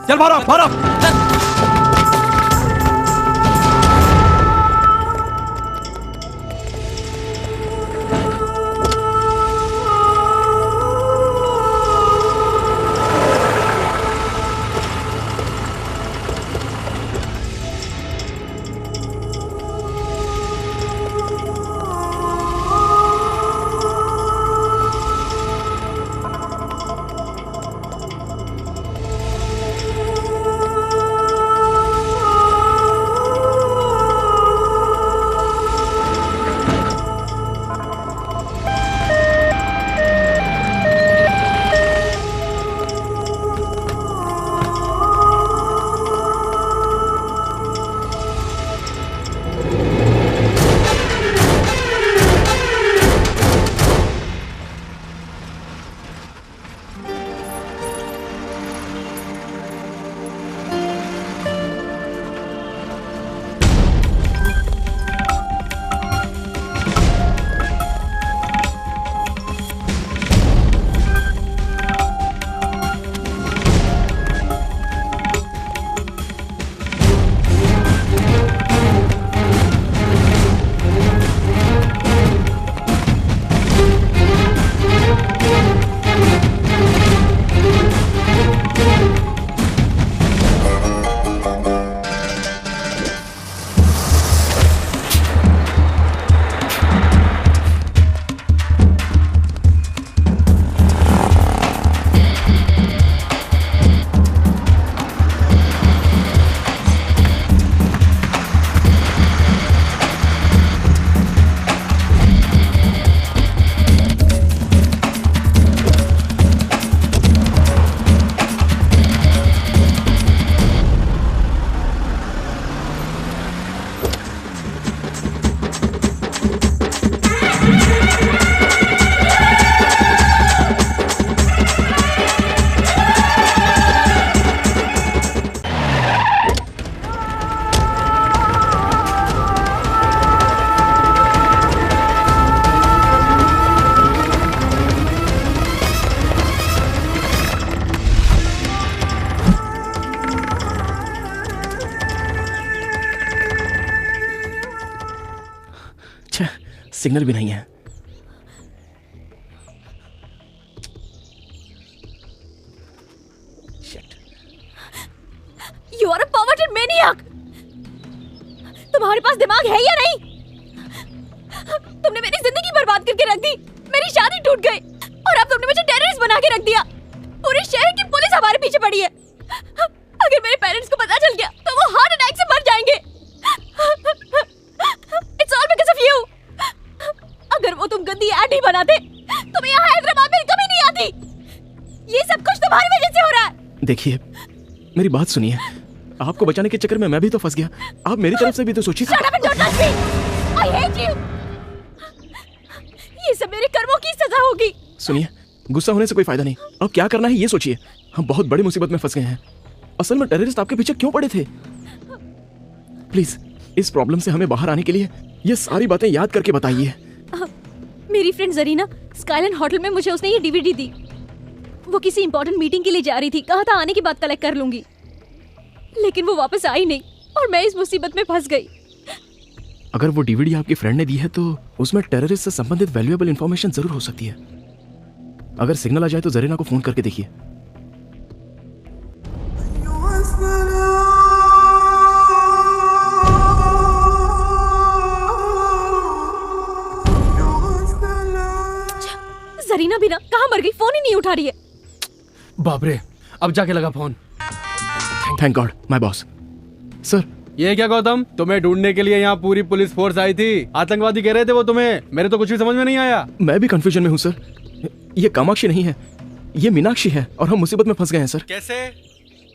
चल भारो भारो। अच्छा, सिग्नल भी नहीं है। You are a perverted maniac! तुम्हारे पास दिमाग है या नहीं? तुमने मेरी जिंदगी बर्बाद करके रख दी, मेरी शादी टूट गई और अब तुमने मुझे टेररिस्ट बना के रख दिया। पूरे शहर की पुलिस हमारे पीछे पड़ी है। अगर मेरे पेरेंट्स को पता चल गया तो वो हार्ट अटैक से मर जाएंगे। It's all because of you. अगर वो तुम गंदी ऐड नहीं बनाते तो मैं यहाँ हैदराबाद में कभी नहीं आती। ये सब कुछ तुम्हारी वजह से हो रहा है। देखिए, मेरी बात सुनिए। आपको बचाने के चक्कर में मैं भी तो फंस गया। आप मेरी तरफ से भी तो सोचिए। Shut up and don't touch me. I hate you. ये सब मेरे कर्मों की सजा होगी। सुनिए, गुस्सा होने से कोई फायदा नहीं। अब क्या करना है ये सोचिए। हम बहुत बड़ी मुसीबत में फंस गए हैं। असल में टेररिस्ट आपके पीछे क्यों पड़े थे? प्लीज इस प्रॉब्लम से हमें बाहर आने के लिए ये सारी बातें याद करके बताइए। मेरी फ्रेंड जरीना स्काईलाइन होटल में मुझे उसने ये डीवीडी दी। वो किसी इंपॉर्टेंट मीटिंग के लिए जा रही थी। कहा था आने के बाद कलेक्ट कर लूंगी, लेकिन वो वापस आई नहीं और मैं इस मुसीबत में फंस गई। अगर वो डीवीडी आपकी फ्रेंड ने दी है तो उसमें टेररिस्ट से संबंधित वैल्यूएबल इंफॉर्मेशन जरूर हो सकती है। अगर सिग्नल आ जाए तो जरीना को फोन करके देखिए। जरीना भी ना कहाँ मर गई, फोन ही नहीं उठा रही है। बाप रे, अब जाके लगा phone. Thank God my boss. Sir, ये क्या गौतम, तुम्हें ढूंढने के लिए यहाँ पूरी पुलिस फोर्स आई थी। आतंकवादी कह रहे थे वो तुम्हें। मेरे तो कुछ भी समझ में नहीं आया। मैं भी कंफ्यूजन में हूँ सर। ये कामाक्षी नहीं है, ये मीनाक्षी है और हम मुसीबत में फंस गए हैं सर। कैसे?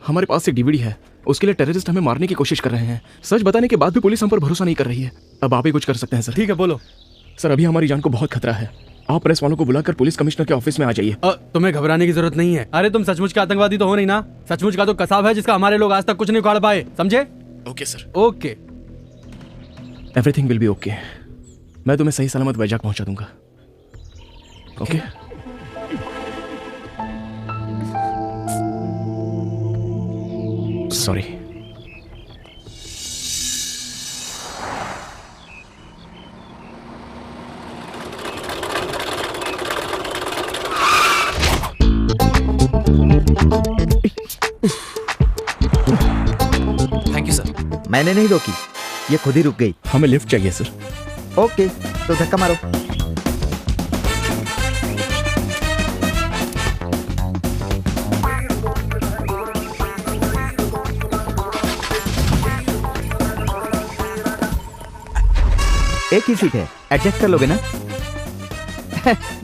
हमारे पास एक डीवीडी है, उसके लिए टेररिस्ट हमें मारने की कोशिश कर रहे हैं। सच बताने के बाद भी पुलिस हम पर भरोसा नहीं कर रही है। अब आप ही कुछ कर सकते हैं सर। ठीक है, बोलो। सर, अभी हमारी जान को बहुत खतरा है। आप प्रेस वालों को बुलाकर पुलिस कमिश्नर के ऑफिस में आ जाइए। तुम्हें घबराने की जरूरत नहीं है। अरे तुम सचमुच का आतंकवादी तो हो नहीं ना। सचमुच का तो कसाब है जिसका हमारे लोग आज तक कुछ नहीं उखाड़ पाए, समझे? Okay sir. Okay, everything will be okay. मैं तुम्हें सही सलामत वैजाग पहुंचा दूंगा। Okay? Sorry. Thank you sir. मैंने नहीं रोकी, ये खुद ही रुक गई। हमें लिफ्ट चाहिए सर। ओके, तो धक्का मारो। एक ही सीट है, एडजस्ट कर लोगे ना?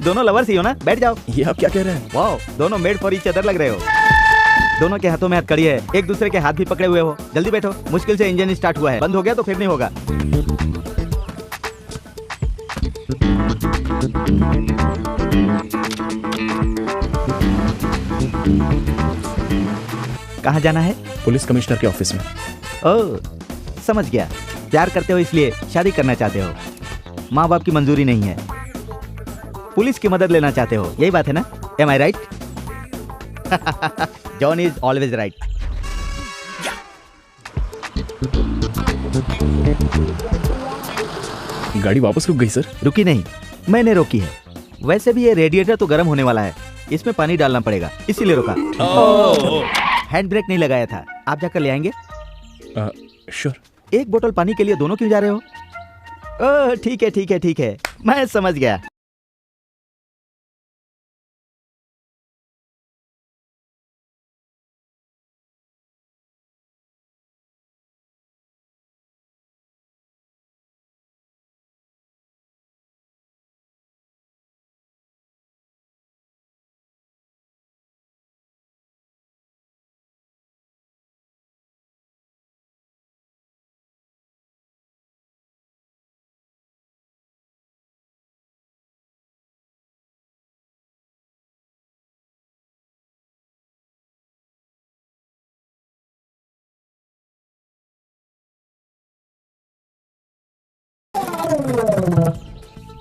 दोनों लवर्स ही हो ना? बैठ जाओ। ये आप क्या कह रहे हैं? वाओ, दोनों मेड फॉर ईच अदर लग रहे हो। दोनों के हाथों में हथकड़ी है, एक दूसरे के हाथ भी पकड़े हुए हो। जल्दी बैठो, मुश्किल से इंजन स्टार्ट हुआ है, बंद हो गया तो फिर नहीं होगा। कहाँ जाना है? पुलिस कमिश्नर के ऑफिस में। ओह, समझ गया। प्यार करते हो इसलिए शादी करना चाहते हो। माँ बाप की मंजूरी नहीं है, पुलिस की मदद लेना चाहते हो, यही बात है ना? Am I right? John is always right. गाड़ी वापस रुक गई सर। रुकी नहीं, मैंने रोकी है। वैसे भी ये रेडिएटर तो गर्म होने वाला है, इसमें पानी डालना पड़ेगा, इसीलिए रुका। हैंड ब्रेक नहीं लगाया था। आप जाकर ले आएंगे? श्योर। एक बोतल पानी के लिए दोनों क्यों जा रहे हो? ओह, ठीक है ठीक है ठीक है, मैं समझ गया।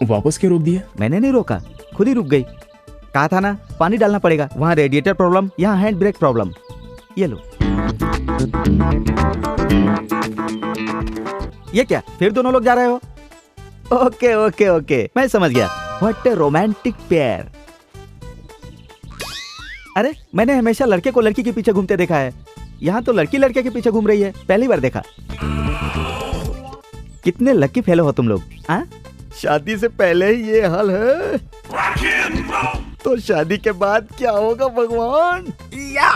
वापस क्यों रोक दिया? मैंने नहीं रोका, खुद ही रुक गई। कहा था ना पानी डालना पड़ेगा। वहाँ रेडिएटर प्रॉब्लम, यहाँ हैंड ब्रेक प्रॉब्लम। ये लो। ये क्या, फिर दोनों लोग जा रहे हो? ओके ओके ओके, मैं समझ गया। What A romantic pair. अरे मैंने हमेशा लड़के को लड़की के पीछे घूमते देखा है, यहाँ तो लड़की लड़के के पीछे घूम रही है, पहली बार देखा। कितने लकी फेलो हो तुम लोग। हाँ, शादी से पहले ही ये हाल है तो शादी के बाद क्या होगा भगवान। या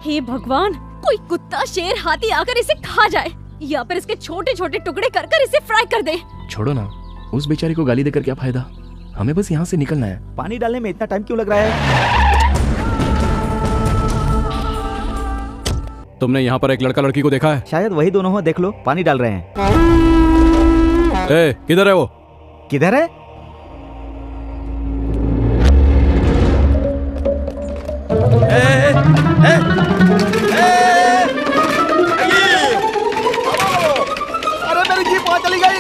हे भगवान, कोई कुत्ता शेर हाथी आकर इसे खा जाए या फिर इसके छोटे छोटे टुकड़े कर कर इसे फ्राई कर दे। छोड़ो ना, उस बेचारी को गाली देकर क्या फायदा, हमें बस यहाँ से निकलना है। पानी डालने में इतना टाइम क्यों लग रहा है? तुमने यहाँ पर एक लड़का लड़की को देखा है? शायद वही दोनों हो, देख लो पानी डाल रहे हैं। ए, किधर है वो? किधर है? अरे मेरी जीप वहां चली गई।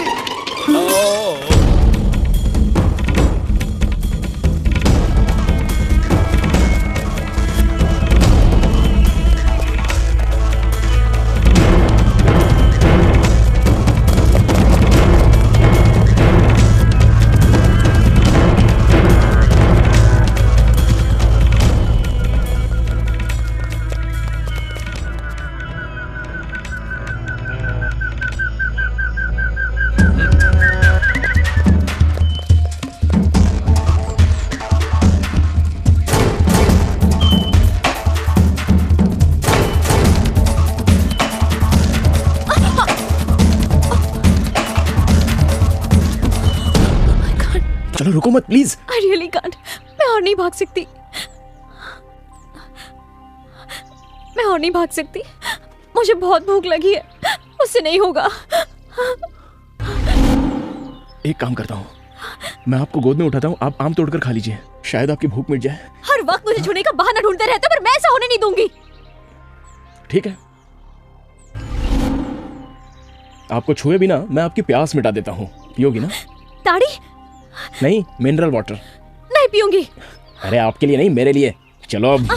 चलो रुको मत प्लीज। I really can't. मैं और नहीं भाग सकती। मैं और नहीं भाग सकती। मुझे बहुत भूख लगी है, मुझसे नहीं होगा। एक काम करता हूँ, मैं आपको गोद में उठाता हूँ, आप आम तोड़कर खा लीजिए, शायद आपकी भूख मिट जाए। हर वक्त मुझे छूने का बहाना ढूंढते रहते हो, पर मैं ऐसा होने नहीं दूंगी। ठीक है, आपको छुए बिना मैं आपकी प्यास मिटा देता हूँ, पियोगी ना? ताड़ी? नहीं, मिनरल वाटर। नहीं पीऊंगी। अरे आपके लिए नहीं, मेरे लिए। चलो अब।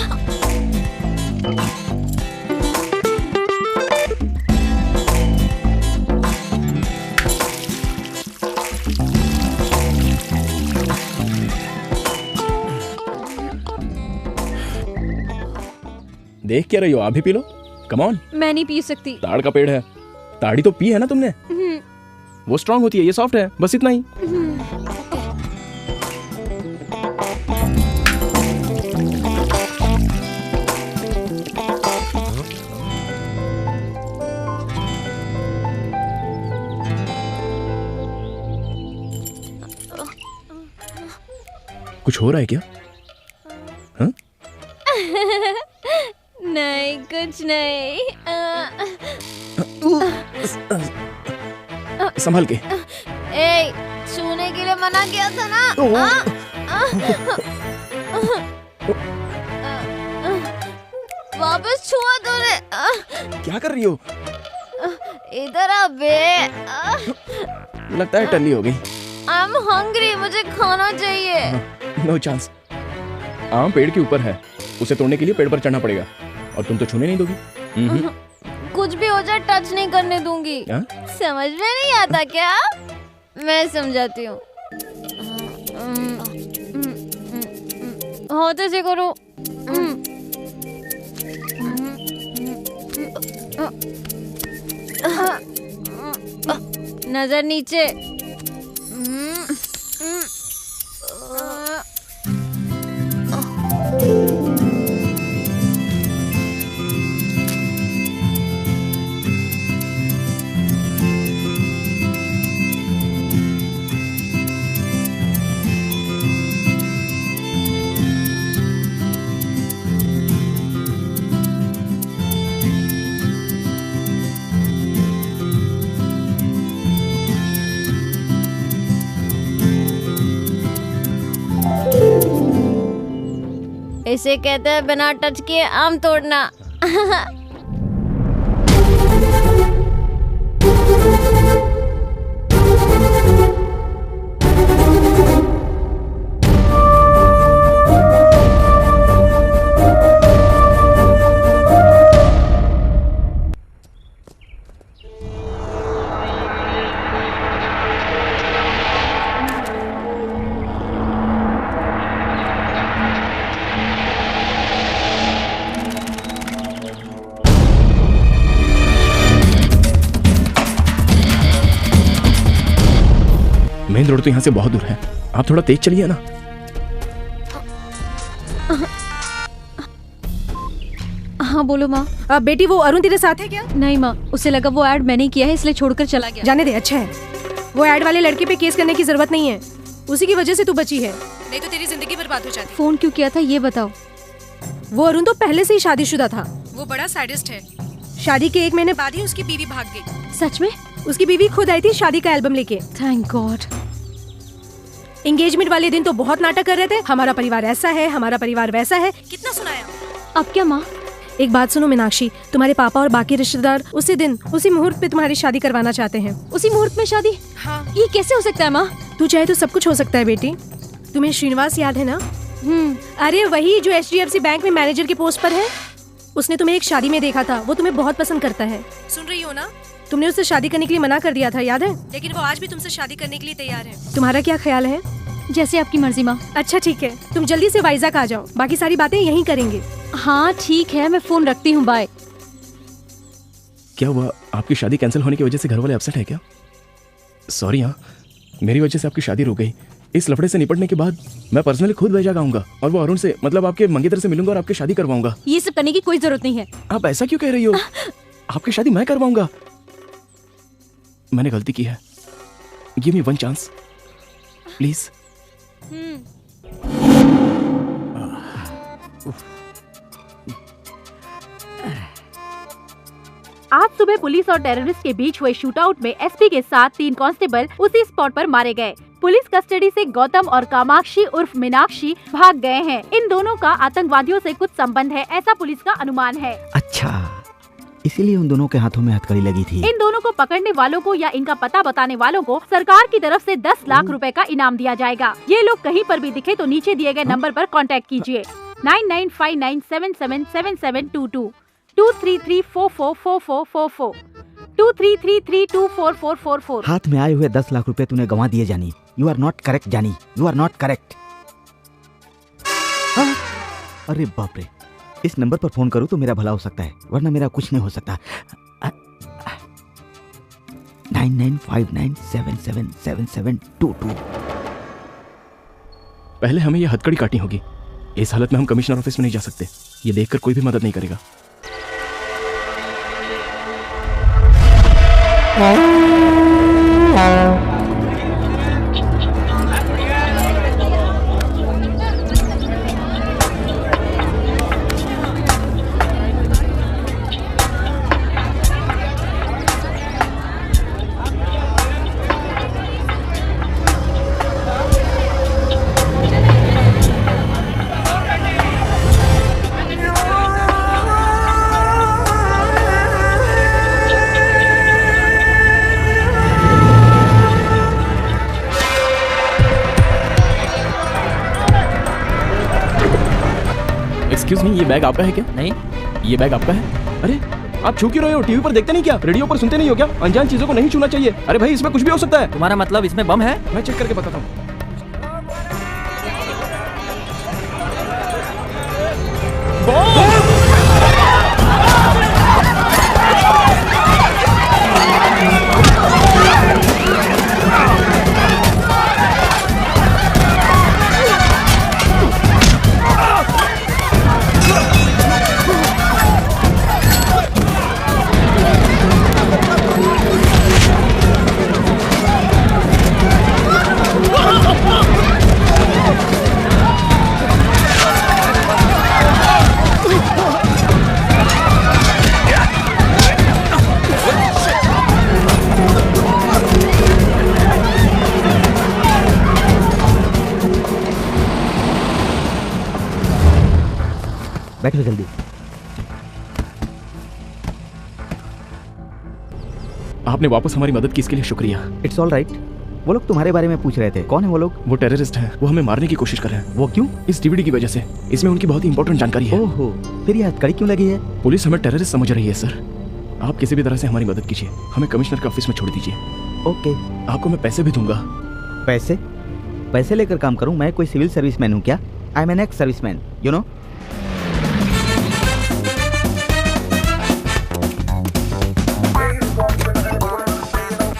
देख क्या रही हो, आप भी पी लो, कम ऑन। मैं नहीं पी सकती। ताड़ का पेड़ है, ताड़ी तो पी है ना तुमने? वो स्ट्रांग होती है, ये सॉफ्ट है, बस इतना ही। कुछ हो रहा है क्या? हाँ? नहीं, कुछ नहीं। संभल के। ए, छूने के लिए मना किया था ना? वापस छुआ तूने। क्या कर रही हो? इधर आ बे। लगता है टल्ली हो गई। आई एम हंग्री, मुझे खाना चाहिए। No chance. आम पेड़ के ऊपर है, उसे तोड़ने के लिए पेड़ पर चढ़ना पड़ेगा, और तुम तो छूने नहीं दोगी। कुछ भी हो जाए टच नहीं करने दूंगी। समझ में नहीं आता क्या? मैं समझाती हूँ। होते से करो। नजर नीचे। इसे कहते हैं बिना टच किए आम तोड़ना। मेन रोड तो यहाँ से बहुत दूर है, आप थोड़ा तेज चलिए ना। हाँ बोलो माँ। अब बेटी वो अरुण तेरे साथ है क्या? नहीं माँ, उसे लगा वो ऐड मैंने किया है इसलिए छोड़कर चला गया। जाने दे, अच्छा है। वो ऐड वाले लड़के पे केस करने की जरूरत नहीं है, उसी की वजह से तू बची है, नहीं तो तेरी जिंदगी बर्बाद हो जाती। फोन क्यों किया था ये बताओ। वो अरुण तो पहले से ही शादीशुदा था, वो बड़ा सैडिस्ट है। शादी के 1 महीने बाद ही उसकी बीवी भाग गई। सच में? उसकी बीवी खुद आई थी शादी का एल्बम लेके। Thank God. एंगेजमेंट वाले दिन तो बहुत नाटक कर रहे थे, हमारा परिवार ऐसा है, हमारा परिवार वैसा है। कितना सुनाया। अब क्या माँ? एक बात सुनो मीनाक्षी, तुम्हारे पापा और बाकी रिश्तेदार उसी दिन उसी मुहूर्त पे तुम्हारी शादी करवाना चाहते हैं। उसी मुहूर्त में शादी? हाँ। ये कैसे हो सकता है माँ? तू चाहे तो सब कुछ हो सकता है बेटी। तुम्हें श्रीनिवास याद है ना? अरे वही जो HDFC बैंक में मैनेजर के पोस्ट पर है। उसने तुम्हें एक शादी में देखा था, वो तुम्हें बहुत पसंद करता है। सुन रही हो ना? तुमने उससे शादी करने के लिए मना कर दिया था, याद है? लेकिन वो आज भी तुमसे शादी करने के लिए तैयार है। तुम्हारा क्या ख्याल है? जैसे आपकी मर्जी माँ। अच्छा ठीक है, तुम जल्दी से वाइजाग आ जाओ, बाकी सारी बातें यहीं करेंगे। हाँ ठीक है, मैं फोन रखती हूँ, बाय। क्या हुआ, आपकी शादी कैंसिल होने की वजह से घर वाले अपसेट है क्या? सॉरी हाँ, मेरी वजह से आपकी शादी रुक गई। इस लफड़े से निपटने के बाद मैं पर्सनली खुद वैजाग आऊंगा और वो अरुण से मतलब आपके मंगेतर से मिलूंगा और आपकी शादी करवाऊंगा। ये सब करने की कोई जरूरत नहीं है। आप ऐसा क्यों कह रही हो? आपकी शादी मैं करवाऊंगा। मैंने गलती की है, गिव मी 1 चांस प्लीज। आज सुबह पुलिस और टेररिस्ट के बीच हुए शूटआउट में एसपी के साथ 3 कांस्टेबल उसी स्पॉट पर मारे गए। पुलिस कस्टडी से गौतम और कामाक्षी उर्फ मीनाक्षी भाग गए हैं। इन दोनों का आतंकवादियों से कुछ संबंध है, ऐसा पुलिस का अनुमान है। अच्छा, इसीलिए उन दोनों के हाथों में हथकड़ी लगी थी। इन दोनों को पकड़ने वालों को या इनका पता बताने वालों को सरकार की तरफ से 10 लाख रुपए का इनाम दिया जाएगा। ये लोग कहीं पर भी दिखे तो नीचे दिए गए नंबर पर कांटेक्ट कीजिए 9959777722 233444444 233324444। हाथ में आए हुए 10 लाख रुपए तूने गंवा दिए जानी। यू आर नॉट करेक्ट जानी, यू आर नॉट करेक्ट। अरे बाप रे, इस नंबर पर फोन करूं तो मेरा भला हो सकता है, वरना मेरा कुछ नहीं हो सकता। 9959777722। पहले हमें यह हथकड़ी काटनी होगी। इस हालत में हम कमिश्नर ऑफिस में नहीं जा सकते, ये देखकर कोई भी मदद नहीं करेगा। एक्सक्यूज मी, ये बैग आपका है क्या? नहीं। ये बैग आपका है? अरे आप छू क्यों रहे हो? टीवी पर देखते नहीं क्या? रेडियो पर सुनते नहीं हो क्या? अनजान चीजों को नहीं छूना चाहिए। अरे भाई, इसमें कुछ भी हो सकता है। तुम्हारा मतलब इसमें बम है? मैं चेक करके बताता हूँ। बैठो जल्दी। आपने वापस हमारी मदद की, इसके लिए शुक्रिया। It's all right. वो लोग तुम्हारे बारे में पूछ रहे थे, कौन है वो लोग? वो टेररिस्ट हैं, वो हमें मारने की कोशिश कर रहे हैं। वो क्यों? इस डीवीडी की वजह से। इसमें उनकी बहुत ही इंपॉर्टेंट जानकारी है। ओहो, फिर ये हथकड़ी क्यों लगी है? पुलिस हमें टेररिस्ट समझ रही है सर। आप किसी भी तरह से हमारी मदद कीजिए, हमें कमिश्नर के ऑफिस में छोड़ दीजिए। ओके। आपको मैं पैसे भी दूंगा। पैसे? पैसे लेकर काम करूं? मैं कोई सिविल सर्विसमैन हूं क्या? I am an ex serviceman, you know.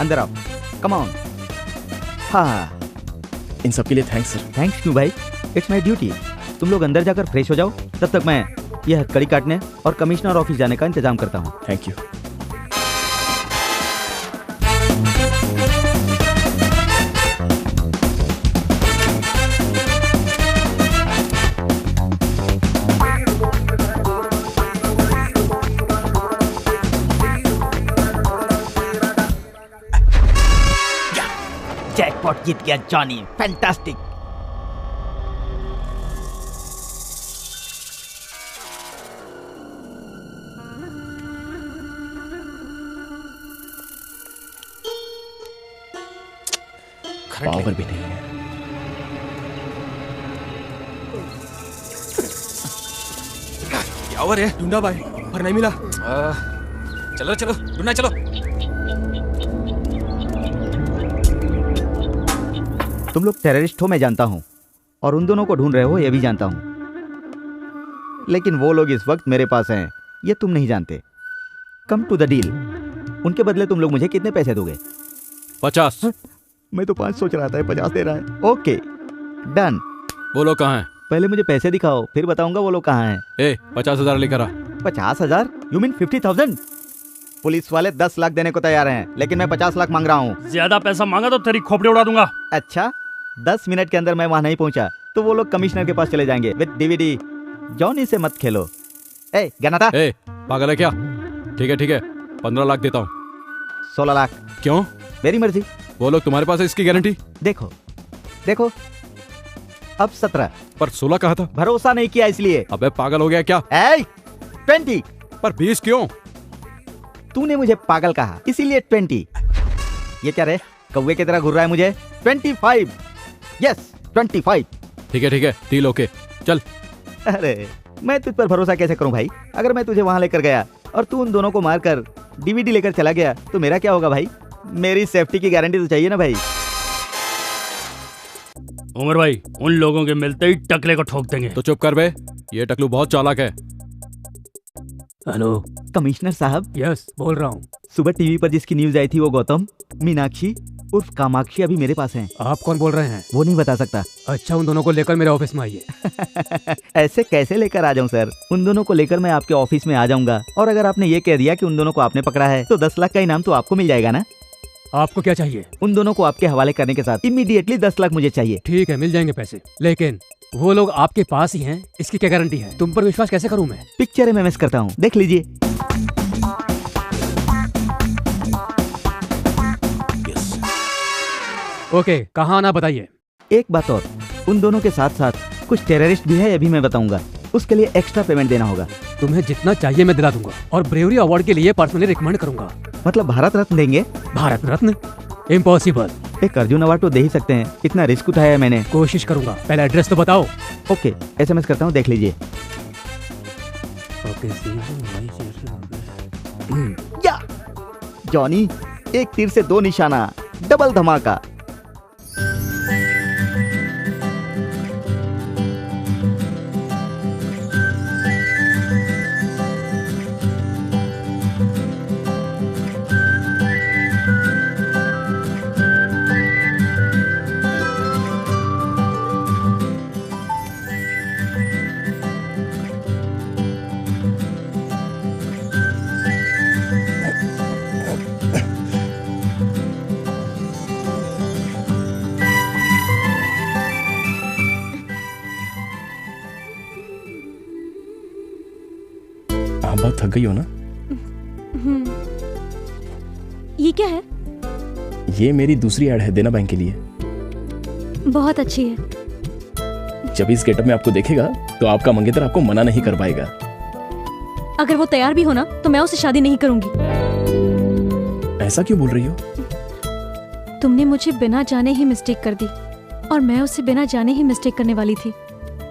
अंदर आओ, कम ऑन। हाँ, इन सब के लिए थैंक्स सर। थैंक्स क्यों भाई, इट्स माई ड्यूटी। तुम लोग अंदर जाकर फ्रेश हो जाओ, तब तक मैं यह हथकड़ी काटने और कमिश्नर ऑफिस जाने का इंतजाम करता हूँ। Thank you. जैकपॉट जीत गया जॉनी, फैंटास्टिक। पावर भी नहीं है। क्या हुआ रे? ढूंढा भाई पर नहीं मिला। चलो चलो ढूंढना चलो। तुम लोग टेररिस्ट हो मैं जानता हूँ, और उन दोनों को ढूंढ रहे हो ये भी जानता हूँ, लेकिन वो लोग इस वक्त मेरे पास हैं ये तुम नहीं जानते। Come to the deal. उनके बदले तुम लोग मुझे कितने पैसे दोगे? 50। मैं तो 5 सोच रहा था, 50 दे रहा है। Okay done. वो लोग कहाँ हैं? पहले मुझे पैसे दिखाओ, फिर बताऊंगा वो लोग कहाँ हैं। 50,000 लेकर आ। 50,000? You mean 50,000? पुलिस वाले 10 लाख देने को तैयार हैं, लेकिन मैं 50 लाख मांग रहा हूँ। ज्यादा पैसा मांगा तो तेरी खोपड़ी उड़ा दूंगा। अच्छा, 10 मिनट के अंदर मैं वहाँ नहीं पहुँचा तो वो लोग कमिश्नर के पास चले जाएंगे विद डीवीडी। जॉनी से मत खेलो। गनाता पागल है क्या? ठीक है 15 लाख देता हूँ। 16 लाख। क्यों? मेरी मर्जी। वो लोग तुम्हारे पास है इसकी गारंटी? देखो अब 17। पर 16 कहा था। भरोसा नहीं किया इसलिए। अबे पागल हो गया क्या? 20। पर 20 क्यों? तूने मुझे पागल कहा इसीलिए 20। ये क्या रे, कौवे की तरह घूर रहा है मुझे? 25। यस 25। ठीक है डील ओके चल। अरे मैं तुझ पर भरोसा कैसे करूं भाई? अगर मैं तुझे वहां लेकर गया और तू उन दोनों को मारकर डीवीडी लेकर चला गया तो मेरा क्या होगा भाई? मेरी सेफ्टी की गारंटी तो चाहिए ना भाई। उमर भाई, उन लोगों के मिलते ही टकले को ठोक देंगे। तो चुप कर बे, ये टकलू बहुत चालाक है। हेलो कमिश्नर साहब। यस बोल रहा हूँ। सुबह टीवी पर जिसकी न्यूज आई थी वो गौतम, मीनाक्षी उर्फ कामाक्षी अभी मेरे पास हैं। आप कौन बोल रहे हैं? वो नहीं बता सकता। अच्छा, उन दोनों को लेकर मेरे ऑफिस में आइए। ऐसे कैसे लेकर आ जाऊं सर? उन दोनों को लेकर मैं आपके ऑफिस में आ जाऊंगा, और अगर आपने ये कह दिया कि उन दोनों को आपने पकड़ा है तो 10 लाख का इनाम तो आपको मिल जाएगा ना? आपको क्या चाहिए? उन दोनों को आपके हवाले करने के साथ इमीडिएटली 10 लाख मुझे चाहिए। ठीक है मिल जाएंगे पैसे, लेकिन वो लोग आपके पास ही हैं, इसकी क्या गारंटी है? तुम पर विश्वास कैसे करूं मैं? पिक्चर एमएमएस करता हूँ, देख लीजिए। ओके कहाँ आना बताइए। एक बात और, उन दोनों के साथ साथ कुछ टेररिस्ट भी है, ये भी मैं बताऊंगा। उसके लिए एक्स्ट्रा पेमेंट देना होगा। तुम्हें जितना चाहिए मैं दिला दूंगा, और ब्रेवरी अवार्ड के लिए पर्सनली रिकमेंड करूंगा। मतलब भारत रत्न देंगे? भारत रत्न? इम्पॉसिबल। एक अर्जुन अवार्ड तो दे ही सकते हैं, इतना रिस्क उठाया है मैंने। कोशिश करूंगा, पहले एड्रेस तो बताओ। ओके एसएमएस करता हूँ, देख लीजिए। या जॉनी, एक तीर से 2 निशाना, डबल धमाका। आप बहुत थक गई हो ना? ये क्या है? ये मेरी दूसरी ऐड है देना बैंक के लिए। बहुत अच्छी है। जब इस गेटअप में आपको देखेगा तो आपका मंगेतर आपको मना नहीं कर पाएगा। अगर वो तैयार भी हो ना तो मैं उससे शादी नहीं करूंगी। ऐसा क्यों बोल रही हो? तुमने मुझे बिना जाने ही मिस्टेक कर दी, और मैं उससे बिना जाने ही मिस्टेक करने वाली थी।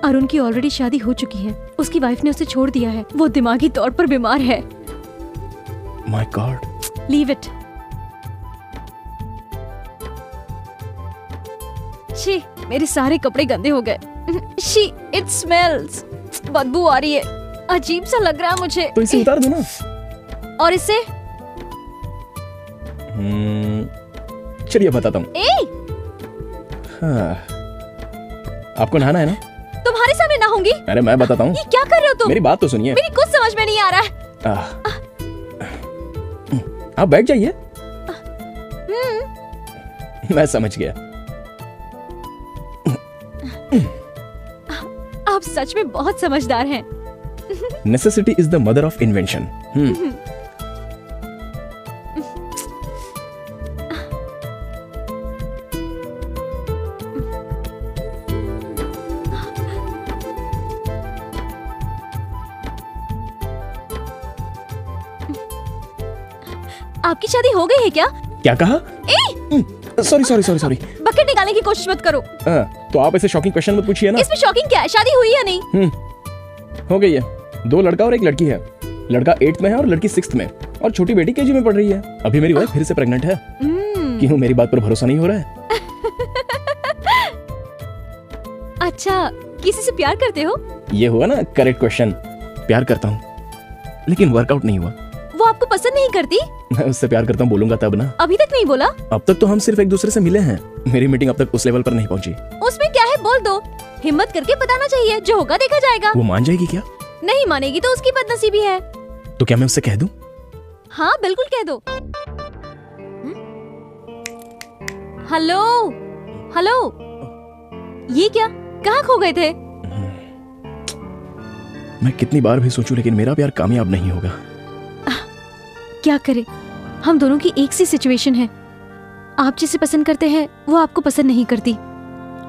अरुण की ऑलरेडी शादी हो चुकी है, उसकी वाइफ ने उसे छोड़ दिया है, वो दिमागी तौर पर बीमार है। My God. Leave it. She, मेरे सारे कपड़े गंदे हो गए। She, it smells. बदबू आ रही है, अजीब सा लग रहा है मुझे। तो इसे उतार दो ना। और इसे? चलिए बताता हूँ। हाँ। आपको नहाना है ना? तुम्हारे सामने ना होंगी। अरे मैं बताता हूँ। ये क्या कर रहे हो तुम? मेरी बात तो सुनिए। मेरी कुछ समझ में नहीं आ रहा है। आप बैठ जाइए। मैं समझ गया। आप सच में बहुत समझदार हैं। Necessity is the mother of invention. आपकी शादी हो गई है क्या? क्या कहा? Sorry sorry sorry sorry. Bucket निकालने की कोशिश मत करो। तो आप ऐसे शॉकिंग क्वेश्चन मत पूछिए ना। इसमें शॉकिंग क्या है? शादी हुई या नहीं? हो गई है। 2 लड़का और 1 लड़की है। लड़का 8th में है और लड़की 6th में, और छोटी बेटी KG में पढ़ रही है। अभी मेरी वाइफ फिर से प्रेग्नेंट है। क्यों, मेरी बात पर भरोसा नहीं हो रहा है? अच्छा, किसी से प्यार करते हो? ये हुआ ना करेक्ट क्वेश्चन। प्यार करता हूँ, लेकिन वर्कआउट नहीं हुआ। वो आपको पसंद नहीं करती? मैं उससे प्यार करता हूँ बोलूंगा तब ना। अभी तक नहीं बोला? अब तक तो हम सिर्फ एक दूसरे से मिले हैं। मेरी मीटिंग अब तक उस लेवल पर नहीं पहुंची। उसमें क्या है, बोल दो। हिम्मत करके बताना चाहिए, जो होगा देखा जाएगा। वो मान जाएगी क्या? नहीं मानेगी तो उसकी बदनसीबी है। तो क्या मैं उससे कह दूं? हाँ बिल्कुल कह दो। हेलो हेलो, ये क्या, कहाँ खो गए थे? मैं कितनी बार भी सोचूं, लेकिन मेरा प्यार कामयाब नहीं होगा। क्या करें, हम दोनों की एक सी सिचुएशन है। आप जिसे पसंद करते हैं वो आपको पसंद नहीं करती,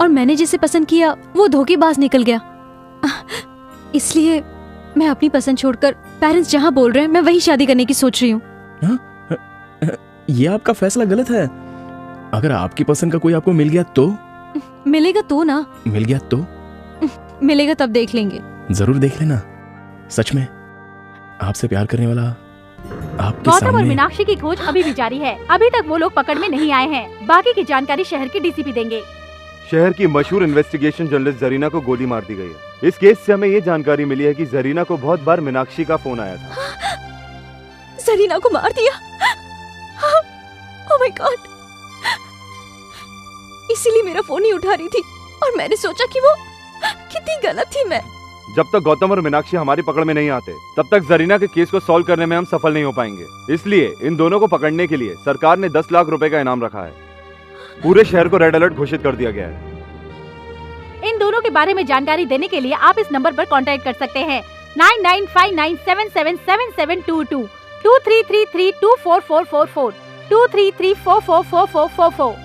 और मैंने जिसे पसंद किया वो धोखेबाज निकल गया। इसलिए मैं अपनी पसंद छोड़कर पेरेंट्स जहाँ बोल रहे हैं मैं वही शादी करने की सोच रही हूँ। ये आपका फैसला गलत है। अगर आपकी पसंद का कोई आपको मिल गया तो? मिलेगा तो ना। मिल गया तो? मिलेगा तब देख लेंगे। जरूर देख लेना। सच में आपसे प्यार करने वाला आपके गौतम सामने। और मीनाक्षी की खोज अभी भी जारी है। अभी तक वो लोग पकड़ में नहीं आए हैं। बाकी की जानकारी शहर के DCP देंगे। शहर की मशहूर इन्वेस्टिगेशन जर्नलिस्ट जरीना को गोली मार दी गई है। इस केस से हमें ये जानकारी मिली है कि जरीना को बहुत बार मीनाक्षी का फोन आया था। जरीना को मार दिया? ओह माय गॉड, इसीलिए मेरा फोन नहीं उठा रही थी, और मैंने सोचा कि वो कितनी गलत थी मैं। जब तक गौतम और मीनाक्षी हमारी पकड़ में नहीं आते, तब तक जरीना के केस को सॉल्व करने में हम सफल नहीं हो पाएंगे। इसलिए इन दोनों को पकड़ने के लिए सरकार ने 10 लाख रुपए का इनाम रखा है। पूरे शहर को रेड अलर्ट घोषित कर दिया गया है। इन दोनों के बारे में जानकारी देने के लिए आप इस नंबर पर कांटेक्ट कर सकते हैं 9959777722 2333244444 2334444444।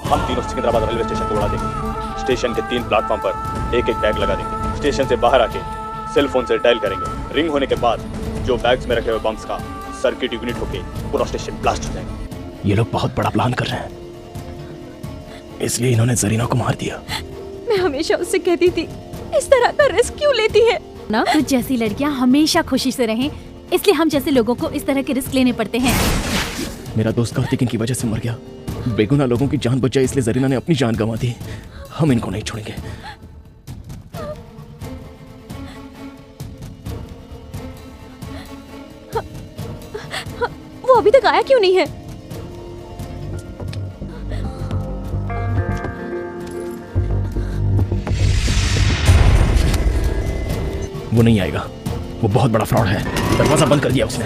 हम तीनों सिकंदराबाद रेलवे स्टेशन को उड़ा देंगे। स्टेशन के 3 प्लेटफॉर्म पर एक एक बैग लगा देंगे। स्टेशन से बाहर आके सेल फोन से डायल करेंगे। रिंग होने के बाद जो बैग्स में रखे हुए बम्स का सर्किट यूनिट होके पूरा स्टेशन ब्लास्ट हो जाएगा। ये लोग बहुत बड़ा प्लान कर रहे हैं, इसलिए इन्होंने जरीना को मार दिया। मैं हमेशा उससे कहती थी इस तरह का रिस्क क्यों लेती है ना। तो जैसी लड़कियां हमेशा खुशी से रहें, इसलिए हम जैसे लोगों को इस तरह के रिस्क लेने पड़ते हैं। मेरा दोस्त कार्तिक इनकी वजह से मर गया। बेगुनाह लोगों की जान बच जाए, इसलिए जरीना ने अपनी जान गंवा दी। हम इनको नहीं छोड़ेंगे। वो अभी तक आया क्यों नहीं है? वो नहीं आएगा, वो बहुत बड़ा फ्रॉड है। दरवाजा बंद कर दिया उसने।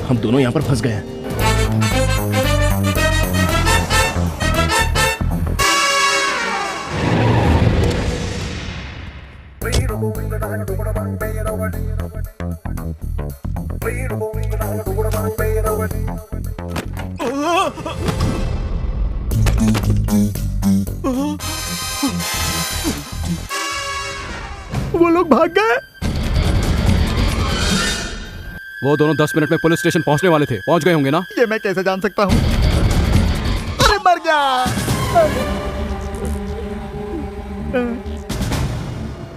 हम दोनों यहाँ पर फंस गए हैं। वो लोग भाग गए। वो दोनों 10 मिनट में पुलिस स्टेशन पहुंचने वाले थे। पहुंच गए होंगे ना? ये मैं कैसे जान सकता हूँ? अरे मर गया।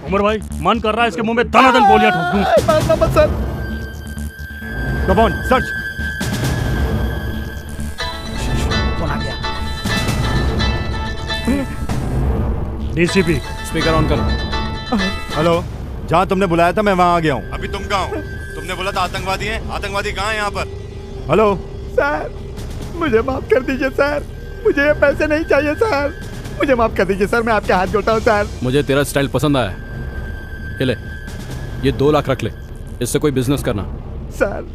उमर भाई, मन कर रहा है इसके मुंह में दनादन गोलियां ठोक दूं। Come on search. DCP speaker on करो। हेलो, जहाँ तुमने बुलाया था मैं वहाँ आ गया हूँ। अभी तुम कहाँ हो? तुमने बोला था आतंकवादी हैं। आतंकवादी कहाँ हैं यहाँ पर? हेलो सर, मुझे माफ कर दीजिए सर, मुझे ये पैसे नहीं चाहिए सर, मुझे माफ कर दीजिए सर, मैं आपके हाथ जोड़ता हूँ सर। मुझे तेरा स्टाइल पसंद आया। ये ले, ये 2 लाख रख ले, इससे कोई बिजनेस करना। सर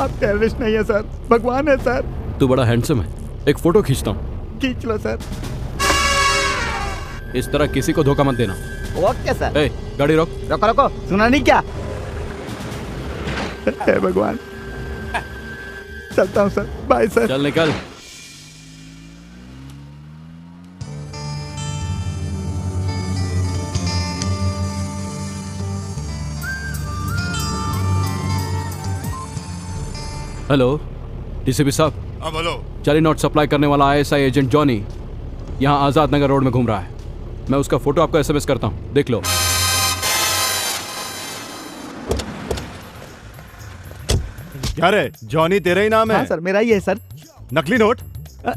आप टेररिस्ट नहीं है सर, भगवान है सर। तू बड़ा हैंडसम है, एक फोटो खींचता हूँ। खींच लो सर। इस तरह किसी को धोखा मत देना। Okay sir. ए, गाड़ी रोक। रोको रोको, सुना नहीं क्या? हे भगवान, चलता हूँ सर, बाय सर। चल निकल। हेलो डीसीपी साहब। हाँ बोलो। जाली नोट सप्लाई करने वाला आईएसआई एजेंट जॉनी यहाँ आजाद नगर रोड में घूम रहा है। मैं उसका फोटो आपको एसएमएस करता हूँ, देख लो। क्या रे, जॉनी तेरा ही नाम है? हाँ सर, मेरा ही है सर। नकली नोट?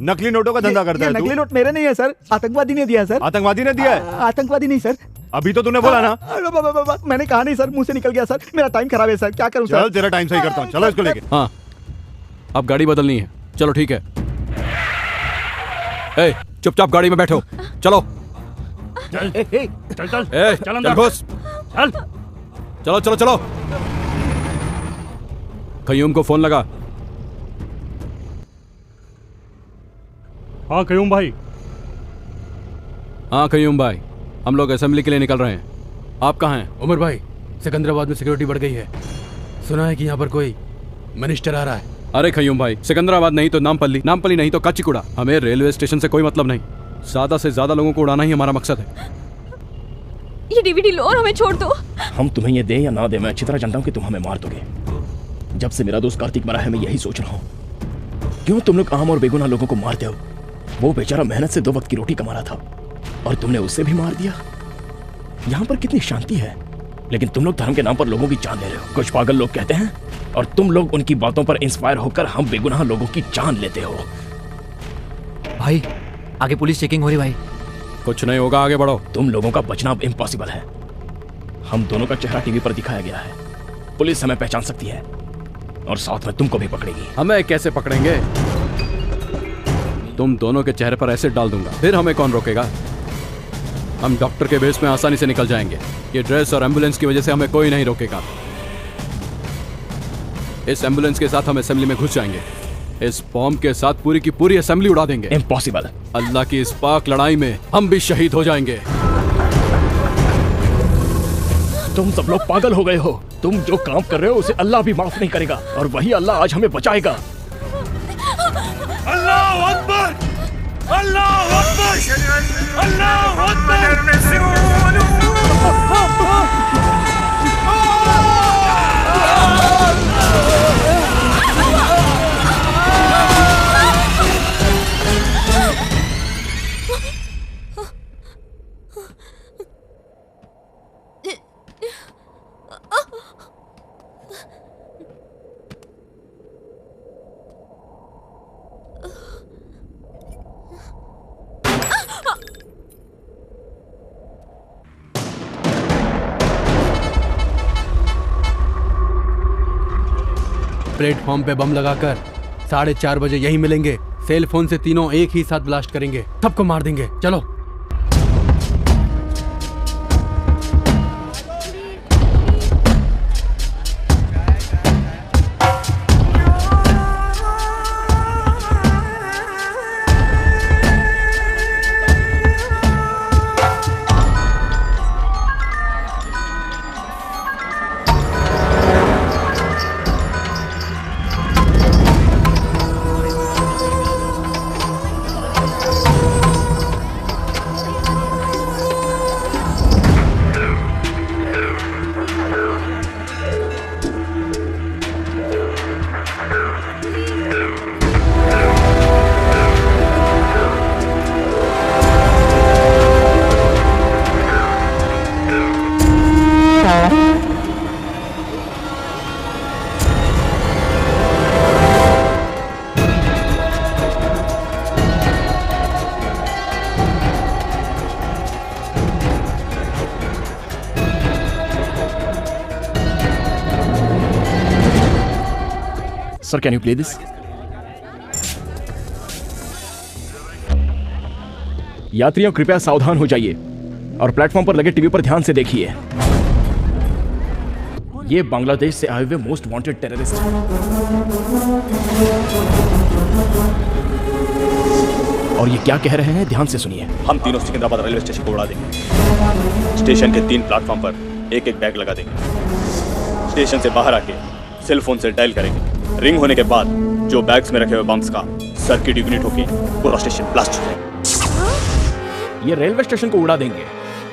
नकली नोटों का धंधा करता है तू? नकली नोट मेरे नहीं है सर, आतंकवादी ने दिया है सर। आतंकवादी ने दिया है? आतंकवादी नहीं सर। अभी तो तूने बोला ना। मैंने कहा नहीं सर, मुंह से निकल गया सर, मेरा टाइम खराब है सर, क्या करूं सर? चल तेरा टाइम सही करता हूँ, चलो इसको लेके। हाँ, अब गाड़ी बदलनी है। चलो ठीक है। ए, चुपचाप गाड़ी में बैठो, चलो। चल चल चल ए, चल अंदर घुस। चल। चलो चलो चलो। कयूम को फोन लगा। हाँ कयूम भाई। हाँ कयूम भाई, हम लोग असेंबली के लिए निकल रहे हैं। आप कहाँ हैं? उमर भाई, सिकंदराबाद में सिक्योरिटी बढ़ गई है, सुना है कि यहाँ पर कोई मिनिस्टर आ रहा है। अरे खयूम भाई, सिकंदराबाद नहीं तो नामपल्ली, नामपल्ली नहीं तो काचीगुड़ा। हमें रेलवे स्टेशन से कोई मतलब नहीं, ज्यादा से ज्यादा लोगों को उड़ाना ही हमारा मकसद है। ये डीवीडी लो और हमें छोड़ दो। हम तुम्हें ये दें या ना दें, मैं अच्छी तरह जानता हूँ कि तुम हमें मार दोगे। जब से मेरा दोस्त कार्तिक मरा है मैं यही सोच रहा हूँ, क्यों तुम लोग आम और बेगुनाह लोगों को मारते हो? वो बेचारा मेहनत से 2 वक्त की रोटी कमा रहा था और तुमने उसे भी मार दिया। यहाँ पर कितनी शांति है, लेकिन तुम लोग धर्म के नाम पर लोगों की जान ले रहे हो। कुछ पागल लोग कहते हैं और तुम लोग उनकी बातों पर इंस्पायर होकर हम बेगुनाह लोगों की जान लेते हो। भाई आगे पुलिस चेकिंग हो रही भाई। कुछ नहीं होगा, आगे बढ़ो। तुम लोगों का बचना अब इम्पॉसिबल है। हम दोनों का चेहरा टीवी पर दिखाया गया है, पुलिस हमें पहचान सकती है और साथ में तुमको भी पकड़ेगी। हमें कैसे पकड़ेंगे? तुम दोनों के चेहरे पर एसिड डाल दूंगा, फिर हमें कौन रोकेगा? हम डॉक्टर के भेस में आसानी से निकल जाएंगे। ये ड्रेस और एम्बुलेंस की वजह से हमें कोई नहीं रोकेगा। इस एम्बुलेंस के साथ हम असेंबली में घुस जाएंगे। इस बॉम्ब के साथ पूरी की पूरी असेंबली उड़ा देंगे। इम्पॉसिबल। अल्लाह की इस पाक लड़ाई में हम भी शहीद हो जाएंगे। तुम सब लोग पागल हो गए हो। तुम जो काम कर रहे हो उसे अल्लाह भी माफ नहीं करेगा और वही अल्लाह आज हमें बचाएगा। अल्लाहु अकबर, अल्लाहु अकबर, अल्लाहु अकबर। प्लेटफॉर्म पे बम लगाकर 4:30 बजे यहीं मिलेंगे। सेल फोन से तीनों एक ही साथ ब्लास्ट करेंगे, सबको मार देंगे। चलो। Sir can you play this? यात्रियों कृपया सावधान हो जाइए और प्लेटफॉर्म पर लगे टीवी पर ध्यान से देखिए। ये बांग्लादेश से आए हुए मोस्ट वांटेड टेररिस्ट हैं। और ये क्या कह रहे हैं, ध्यान से सुनिए। हम तीनों सिकंदराबाद रेलवे स्टेशन को उड़ा देंगे। स्टेशन के 3 प्लेटफॉर्म पर एक एक बैग लगा देंगे। स्टेशन से बाहर आके सेल फोन से डायल करेंगे। रिंग होने के बाद जो बैग्स में रखे हुए बम्स का सर्किट इग्निट होके पूरा स्टेशन ब्लास्ट हो जाएगा। ये रेलवे स्टेशन को उड़ा देंगे,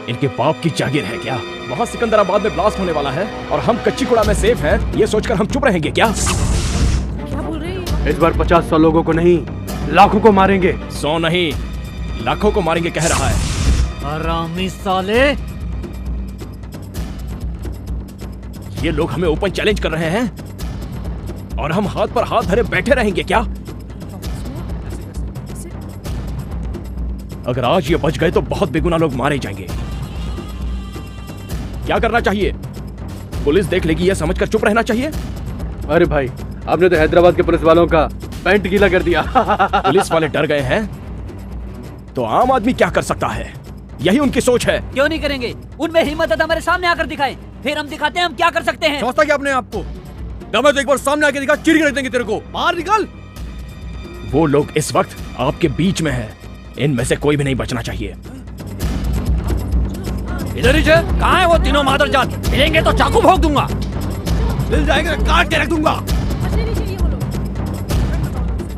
इनके बाप की जागीर है क्या? वहाँ सिकंदराबाद में ब्लास्ट होने वाला है और हम कच्चीकुड़ा में सेफ हैं, ये सोचकर हम चुप रहेंगे क्या? क्या बोल रहे हैं? इस बार 50-100 लोगों को नहीं, लाखों को मारेंगे। 100 नहीं, लाखों को मारेंगे कह रहा है। हरामी साले! ये लोग हमें ओपन चैलेंज कर रहे हैं और हम हाथ पर हाथ धरे बैठे रहेंगे क्या? अगर आज ये बच गए तो बहुत बेगुनाह लोग मारे जाएंगे। क्या करना चाहिए? पुलिस देख लेगी यह समझकर चुप रहना चाहिए? अरे भाई, आपने तो हैदराबाद के पुलिस वालों का पैंट गीला कर दिया। पुलिस वाले डर गए हैं तो आम आदमी क्या कर सकता है? यही उनकी सोच है। क्यों नहीं करेंगे? उनमें हिम्मत है तो हमारे सामने आकर दिखाएं, फिर हम दिखाते हैं हम क्या कर सकते हैं। सोचता क्या अपने आप को? दम है तो एक बार सामने आके दिखा, चीर के रख देंगे तेरे को। बाहर निकल। वो लोग इस वक्त आपके बीच में हैं, इनमें से कोई भी नहीं बचना चाहिए। इधर ही कहाँ है वो तीनों मादरजात? मिलेंगे तो चाकू भोंक दूंगा, मिल जाएगा काट के रख दूंगा।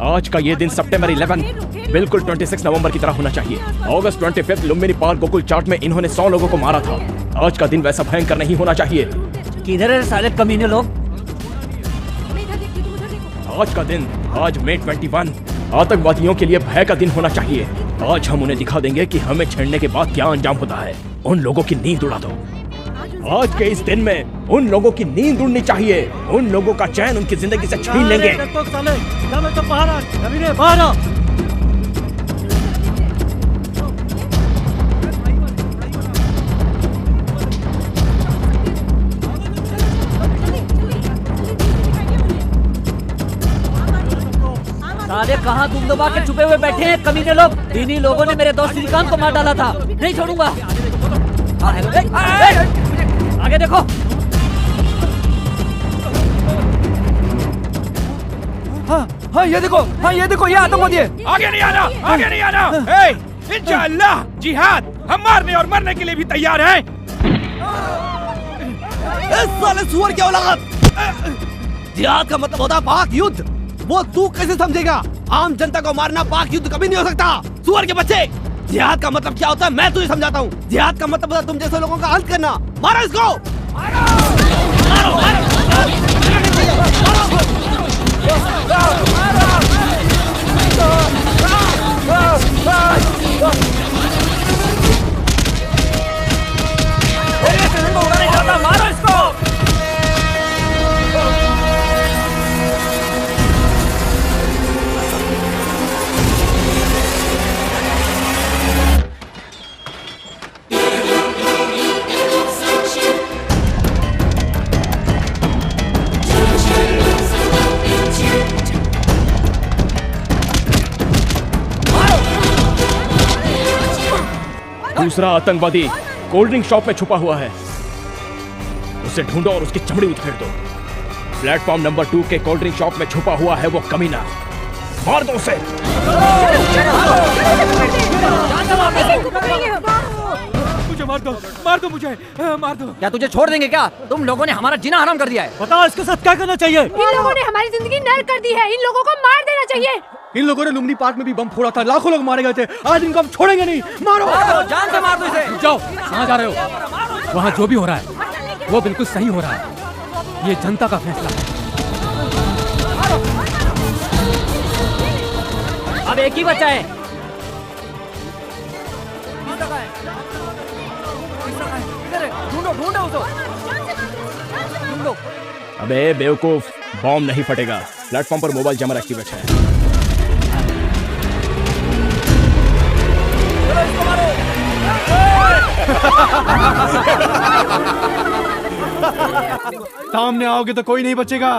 आज का ये दिन सितंबर 11 बिल्कुल 26 नवंबर की तरह होना चाहिए। अगस्त 25 लुम्बिनी पार्क गोकुल चाट में इन्होंने 100 लोगों को मारा था। आज का दिन वैसा भयंकर नहीं होना चाहिए। किधर है साले कमीने लोग? आज का दिन, आज मई 21 आतंकवादियों के लिए भय का दिन होना चाहिए। आज हम उन्हें दिखा देंगे कि हमें छेड़ने के बाद क्या अंजाम होता है। उन लोगों की नींद उड़ा दो। आज के इस दिन में उन लोगों की नींद उड़नी चाहिए। उन लोगों का चैन उनकी जिंदगी से छीन लेंगे। बाहर आ। साले कहाँ तुम दबा के छुपे हुए बैठे हैं कमीने लोग? इन्हीं लोगों ने मेरे दोस्त श्रीकांत को मार डाला था, नहीं छोड़ूंगा। आगे देखो। हाँ ये देखो, हाँ ये देखो, ये आतंकवादी है। आगे नहीं आना, आगे नहीं आना। इंशाअल्लाह जिहाद, हम मारने और मरने के लिए भी तैयार हैं। इस साले सुअर की औलाद! जिहाद का मतलब होता है पाक युद्ध। वो तू कैसे समझेगा? आम जनता को मारना पाक युद्ध कभी नहीं हो सकता, सुअर के बच्चे। जिहाद का मतलब क्या होता है मैं तुझे समझाता हूँ। जिहाद का मतलब होता है तुम जैसे लोगों का अंत करना। मारो इसको, मारो, मारो इसको। दूसरा आतंकवादी कोल्ड ड्रिंक शॉप में छुपा हुआ है, उसे ढूंढो और उसकी चमड़ी उधेड़ दो। प्लेटफॉर्म नंबर 2 के कोल्ड ड्रिंक शॉप में छुपा हुआ है वो कमीना, मार दो उसे। मुझे मार दो, मार दो मुझे, मार दो। क्या तुझे छोड़ देंगे क्या? तुम लोगों ने हमारा जीना हराम कर दिया है। बताओ इसके साथ क्या करना चाहिए? इन लोगों ने हमारी जिंदगी नर्क कर दी है, इन लोगों को मार देना चाहिए। इन लोगों ने लुम्बिनी पार्क में भी बम फोड़ा था, लाखों लोग मारे गए थे। आज इनको हम छोड़ेंगे नहीं। मारो, जान से मार दो इसे। जाओ, कहाँ जा रहे हो? वहाँ जो भी हो रहा है वो बिल्कुल सही हो रहा है। ये जनता का फैसला है। अब एक ही बचा है। ढूंढो ढूंढो उसको। अबे बेवकूफ, बॉम्ब नहीं फटेगा। प्लेटफॉर्म पर मोबाइल जमर एक्टिवेट है। सामने आओगे तो कोई नहीं बचेगा।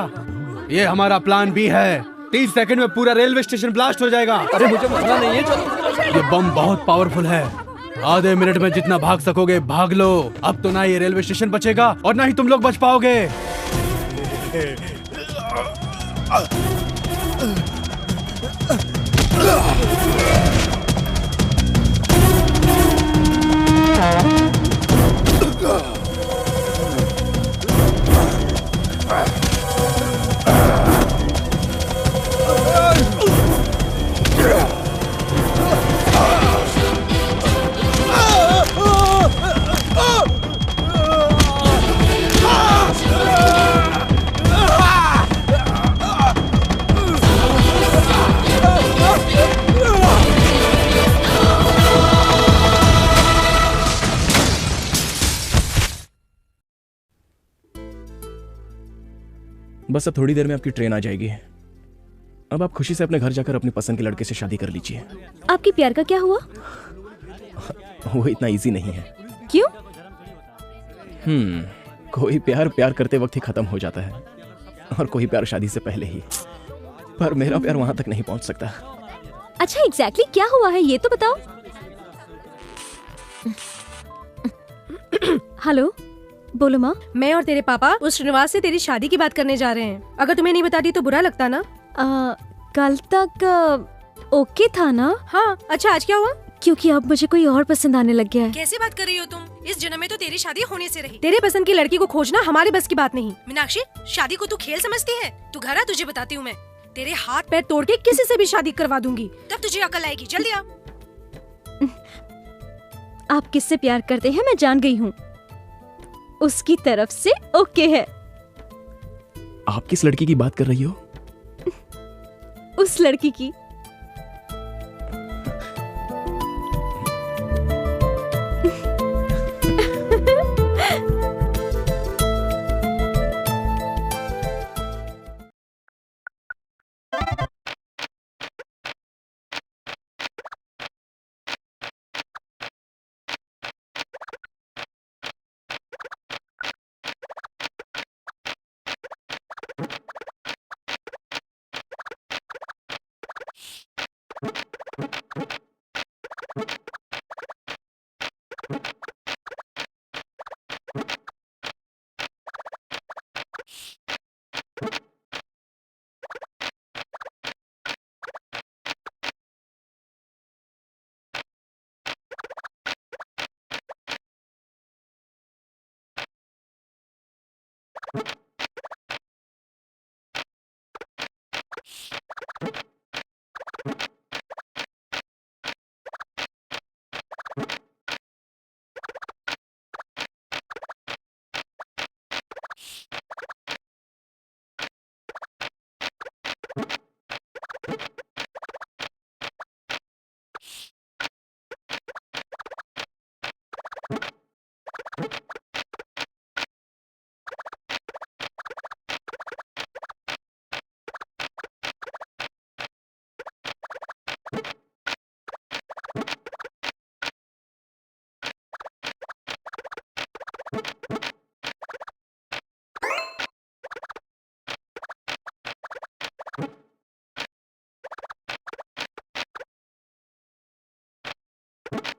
ये हमारा प्लान बी है। 30 सेकंड में पूरा रेलवे स्टेशन ब्लास्ट हो जाएगा। अरे मुझे मरना नहीं है, चलो। ये बम बहुत पावरफुल है। आधे मिनट में जितना भाग सकोगे भाग लो। अब तो ना ये रेलवे स्टेशन बचेगा और ना ही तुम लोग बच पाओगे। बस अब थोड़ी देर में आपकी ट्रेन आ जाएगी। अब आप खुशी से अपने घर जाकर अपनी पसंद के लड़के से शादी कर लीजिए। आपकी प्यार का क्या हुआ? वो इतना इजी नहीं है। क्यों? कोई प्यार प्यार करते वक्त ही खत्म हो जाता है और कोई प्यार शादी से पहले ही। पर मेरा प्यार वहां तक नहीं पहुंच सकता। अच्छा एग्जैक्टली क्या हुआ है ये तो बताओ। हेलो, बोलो माँ। मैं और तेरे पापा उस श्रीनिवास से तेरी शादी की बात करने जा रहे हैं। अगर तुम्हें नहीं बताती तो बुरा लगता ना। कल तक ओके था ना? हाँ। अच्छा आज क्या हुआ? क्योंकि अब मुझे कोई और पसंद आने लग गया है। कैसी बात कर रही हो तुम? इस जन्म में तो तेरी शादी होने से रही। तेरे पसंद की लड़की को खोजना हमारे बस की बात नहीं। मीनाक्षी, शादी को तू खेल समझती है? तू घर आ, तुझे बताती हूँ मैं। तेरे हाथ पैर तोड़ के किसी से भी शादी करवा दूंगी, तब तुझे अकल आएगी। जल्दी आ। आप किससे प्यार करते हैं मैं जान गई हूँ। उसकी तरफ से ओके है। आप किस लड़की की बात कर रही हो? उस लड़की की। you